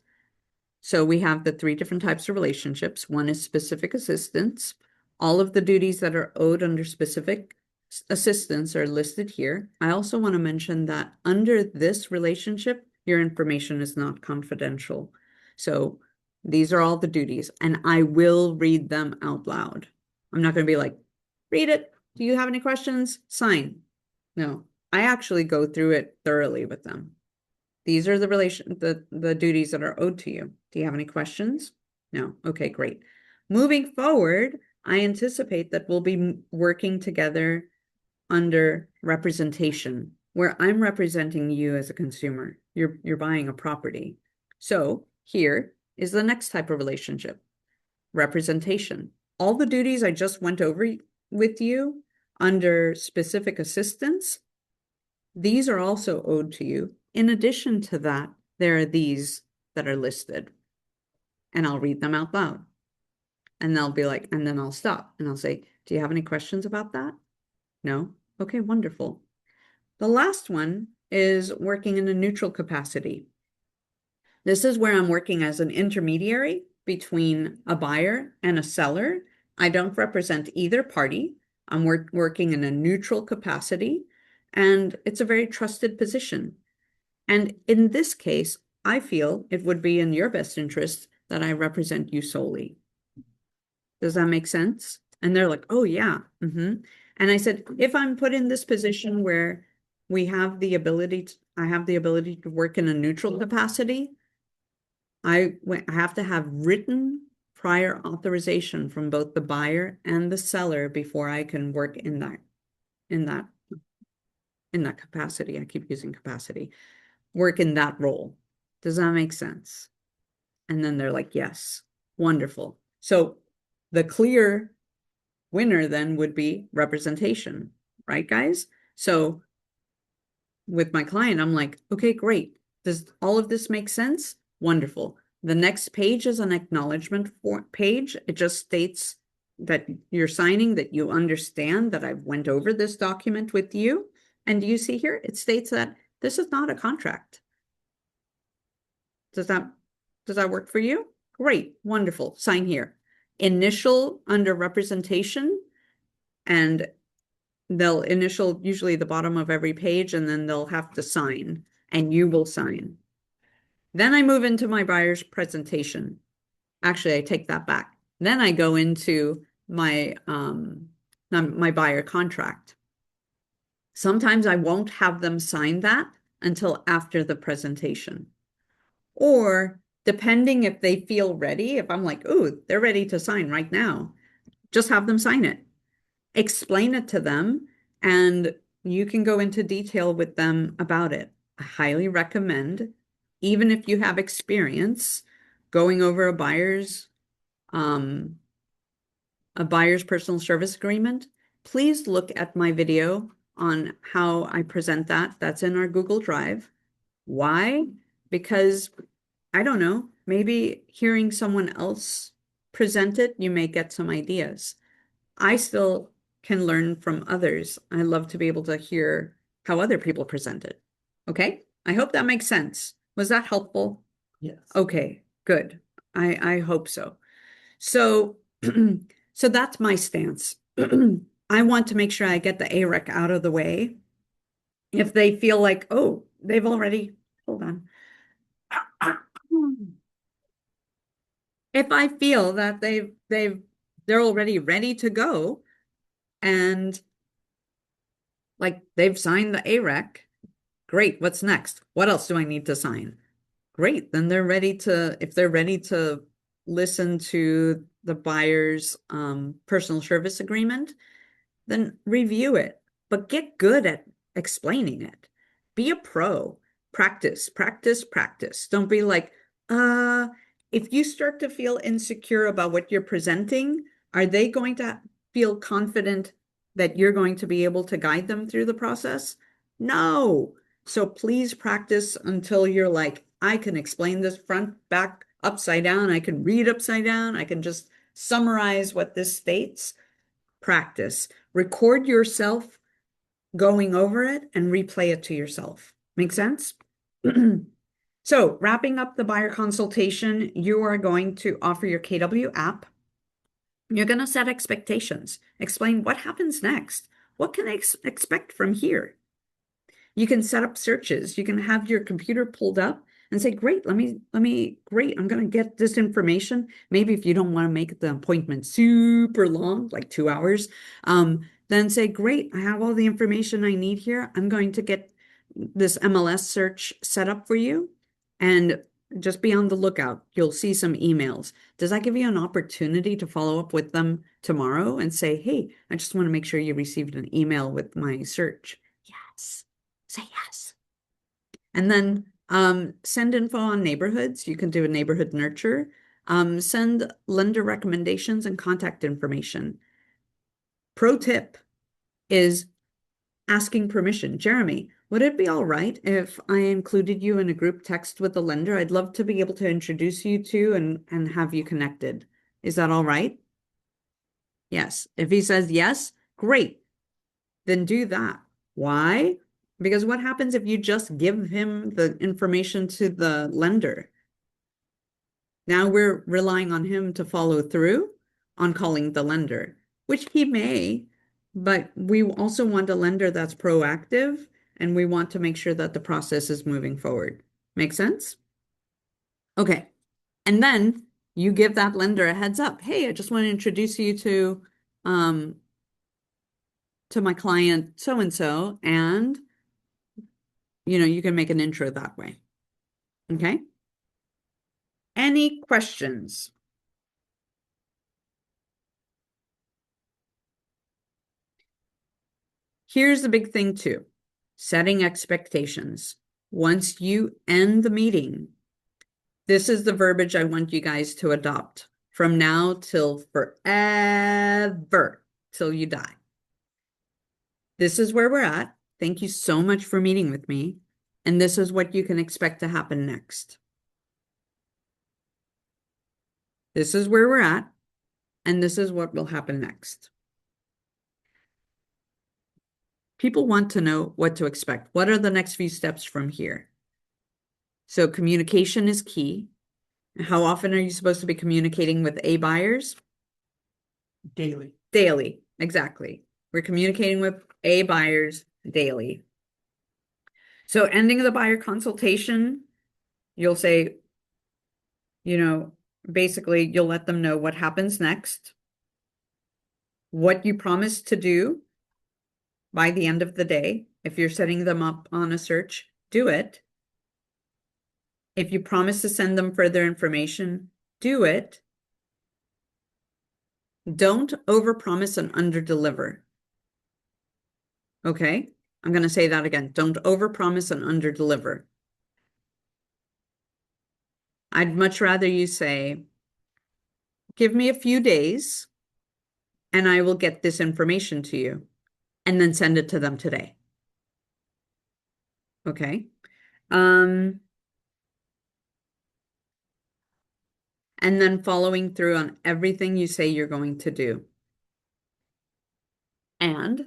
so we have the 3 different types of relationships. One is specific assistance. All of the duties that are owed under specific assistance are listed here. I also want to mention that under this relationship, your information is not confidential. So these are all the duties, and I will read them out loud. I'm not going to be like, read it. Do you have any questions? Sign. No, I actually go through it thoroughly with them. These are the duties that are owed to you. Do you have any questions? No. Okay, great. Moving forward, I anticipate that we'll be working together under representation, where I'm representing you as a consumer. You're buying a property. So here is the next type of relationship, representation. All the duties I just went over with you under specific assistance, these are also owed to you. In addition to that, there are these that are listed, and I'll read them out loud. And they'll be like, and then I'll stop and I'll say, do you have any questions about that? No? Okay, wonderful. The last one is working in a neutral capacity. This is where I'm working as an intermediary between a buyer and a seller. I don't represent either party. I'm working in a neutral capacity, and it's a very trusted position. And in this case, I feel it would be in your best interest that I represent you solely. Does that make sense? And they're like, oh, yeah. And I said, if I'm put in this position where I have the ability to work in a neutral capacity, I have to have written prior authorization from both the buyer and the seller before I can work in that capacity. I keep using capacity. Work in that role. Does that make sense? And then they're like, yes, wonderful. So the clear winner then would be representation, right, guys? So with my client, I'm like, okay, great. Does all of this make sense? Wonderful. The next page is an acknowledgement page. It just states that you're signing, that you understand that I've went over this document with you. And do you see here? It states that this is not a contract. Does that work for you? Great, wonderful. Sign here. Initial under representation, and they'll initial usually the bottom of every page, and then they'll have to sign, and you will sign. Then I move into my buyer's presentation. Actually, I take that back. Then I go into my buyer contract. Sometimes I won't have them sign that until after the presentation. Or depending if they feel ready, if I'm like, ooh, they're ready to sign right now, just have them sign it. Explain it to them, and you can go into detail with them about it. I highly recommend, even if you have experience going over a buyer's personal service agreement, please look at my video on how I present that. That's in our Google Drive. Why? Because I don't know, maybe hearing someone else present it, you may get some ideas. I still can learn from others. I love to be able to hear how other people present it. Okay? I hope that makes sense. Was that helpful? Yes. Okay, good. I hope so. So, so that's my stance. I want to make sure I get the AREC out of the way. If they feel like, oh, hold on. If I feel that they're already ready to go and like they've signed the AREC, great, what's next? What else do I need to sign? Great, then they're ready to, if they're ready to listen to the buyer's personal service agreement, then review it, but get good at explaining it. Be a pro. Practice, practice, practice. Don't be like, uh, if you start to feel insecure about what you're presenting, are they going to feel confident that you're going to be able to guide them through the process? No. So please practice until you're like, I can explain this front, back, upside down. I can read upside down. I can just summarize what this states. Practice. Record yourself going over it and replay it to yourself. Make sense? So, wrapping up the buyer consultation, you are going to offer your KW app. You're going to set expectations. Explain what happens next. What can I expect from here? You can set up searches. You can have your computer pulled up and say, great, great, I'm going to get this information. Maybe if you don't want to make the appointment super long, like 2 hours, then say, great, I have all the information I need here. I'm going to get this MLS search set up for you and just be on the lookout. You'll see some emails. Does that give you an opportunity to follow up with them tomorrow and say, hey, I just want to make sure you received an email with my search? Yes. Say yes. And then send info on neighborhoods. You can do a neighborhood nurture. Send lender recommendations and contact information. Pro tip is asking permission. Jeremy, would it be all right if I included you in a group text with the lender? I'd love to be able to introduce you to and have you connected. Is that all right? Yes. If he says yes, great. Then do that. Why? Because what happens if you just give him the information to the lender? Now we're relying on him to follow through on calling the lender, which he may, but we also want a lender that's proactive and we want to make sure that the process is moving forward. Make sense? Okay. And then you give that lender a heads up. Hey, I just want to introduce you to my client so and so, and you can make an intro that way. Okay. Any questions? Here's the big thing too, setting expectations. Once you end the meeting, this is the verbiage I want you guys to adopt from now till forever, till you die. This is where we're at. Thank you so much for meeting with me. And this is what you can expect to happen next. This is where we're at, and this is what will happen next. People want to know what to expect. What are the next few steps from here? So communication is key. How often are you supposed to be communicating with A buyers? Daily. Daily, exactly. We're communicating with A buyers daily. So ending the buyer consultation, you'll say, basically you'll let them know what happens next, what you promised to do by the end of the day. If you're setting them up on a search, do it. If you promise to send them further information, do it. Don't overpromise and underdeliver. Okay? I'm going to say that again. Don't overpromise and underdeliver. I'd much rather you say, give me a few days and I will get this information to you, and then send it to them today. Okay? And then following through on everything you say you're going to do. And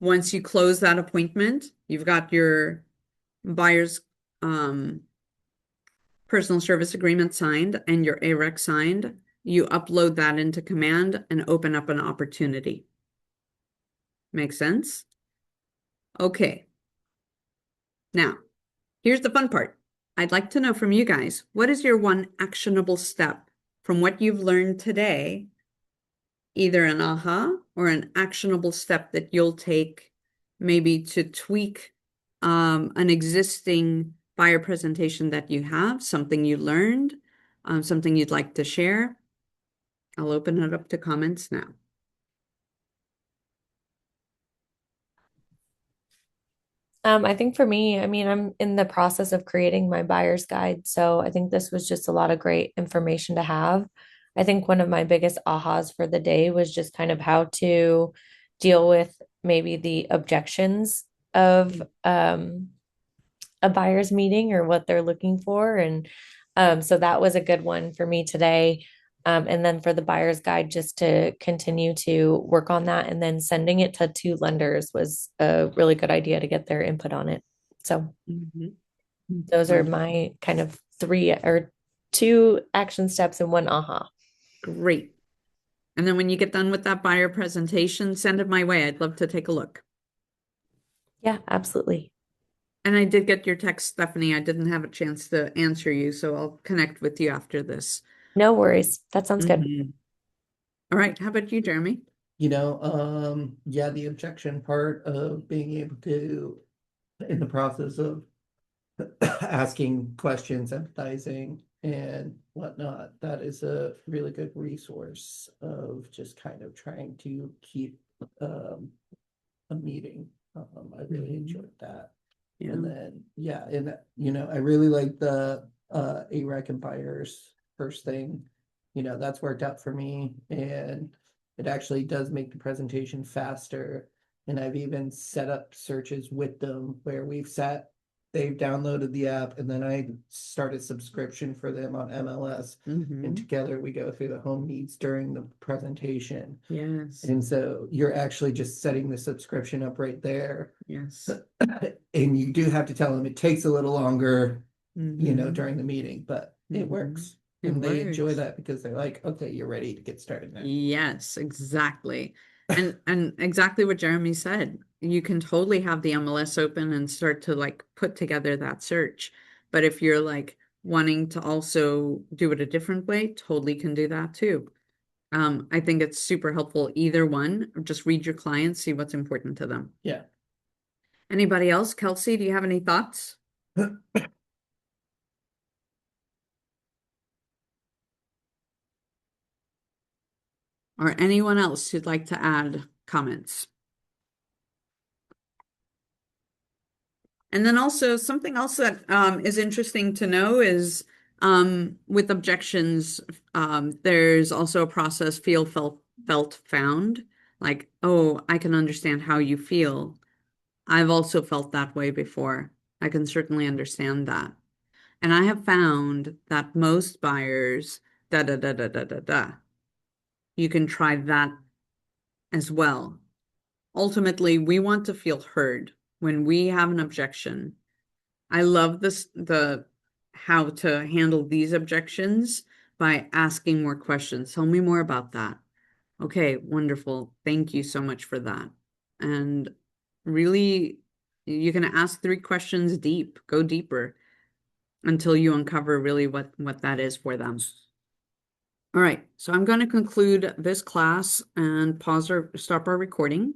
once you close that appointment, you've got your buyer's personal service agreement signed and your AREC signed. You upload that into Command and open up an opportunity. Make sense? Okay. Now, here's the fun part. I'd like to know from you guys, what is your one actionable step from what you've learned today, either an aha or an actionable step that you'll take maybe to tweak an existing buyer presentation that you have, something you learned, something you'd like to share. I'll open it up to comments now. I think for me, I mean, I'm in the process of creating my buyer's guide. So I think this was just a lot of great information to have. I think one of my biggest ahas for the day was just kind of how to deal with maybe the objections of a buyer's meeting or what they're looking for. And so that was a good one for me today. And then for the buyer's guide, just to continue to work on that and then sending it to two lenders was a really good idea to get their input on it. So those are my kind of three or two action steps and one aha. Great. And then when you get done with that buyer presentation, send it my way. I'd love to take a look. Yeah, absolutely. And I did get your text, Stephanie. I didn't have a chance to answer you, so I'll connect with you after this. No worries. That sounds good. All right. How about you, Jeremy? Yeah, the objection part of being able to, in the process of asking questions, empathizing and whatnot, that is a really good resource of just kind of trying to keep a meeting. I really enjoyed that. Yeah. And then, yeah, and I really like the AREC and buyers first thing. That's worked out for me, and it actually does make the presentation faster. And I've even set up searches with them where they've downloaded the app, and then I started subscription for them on MLS. And together we go through the home needs during the presentation. Yes. And so you're actually just setting the subscription up right there. Yes. And you do have to tell them it takes a little longer, during the meeting, but it works. And they enjoy that because they're like, okay, you're ready to get started now. Yes, exactly. And exactly what Jeremy said. You can totally have the MLS open and start to like put together that search. But if you're like wanting to also do it a different way, totally can do that too. I think it's super helpful either one. Just read your clients, see what's important to them. Yeah. Anybody else? Kelsey, do you have any thoughts? Or anyone else who'd like to add comments? And then also something else that is interesting to know is with objections, there's also a process feel, felt, found. Like, oh, I can understand how you feel. I've also felt that way before. I can certainly understand that. And I have found that most buyers, da da da da da da da. You can try that as well. Ultimately, we want to feel heard when we have an objection. I love the how to handle these objections by asking more questions. Tell me more about that. Okay, wonderful. Thank you so much for that. And really, you can ask 3 questions deep, go deeper until you uncover really what that is for them. All right, so I'm going to conclude this class and stop our recording.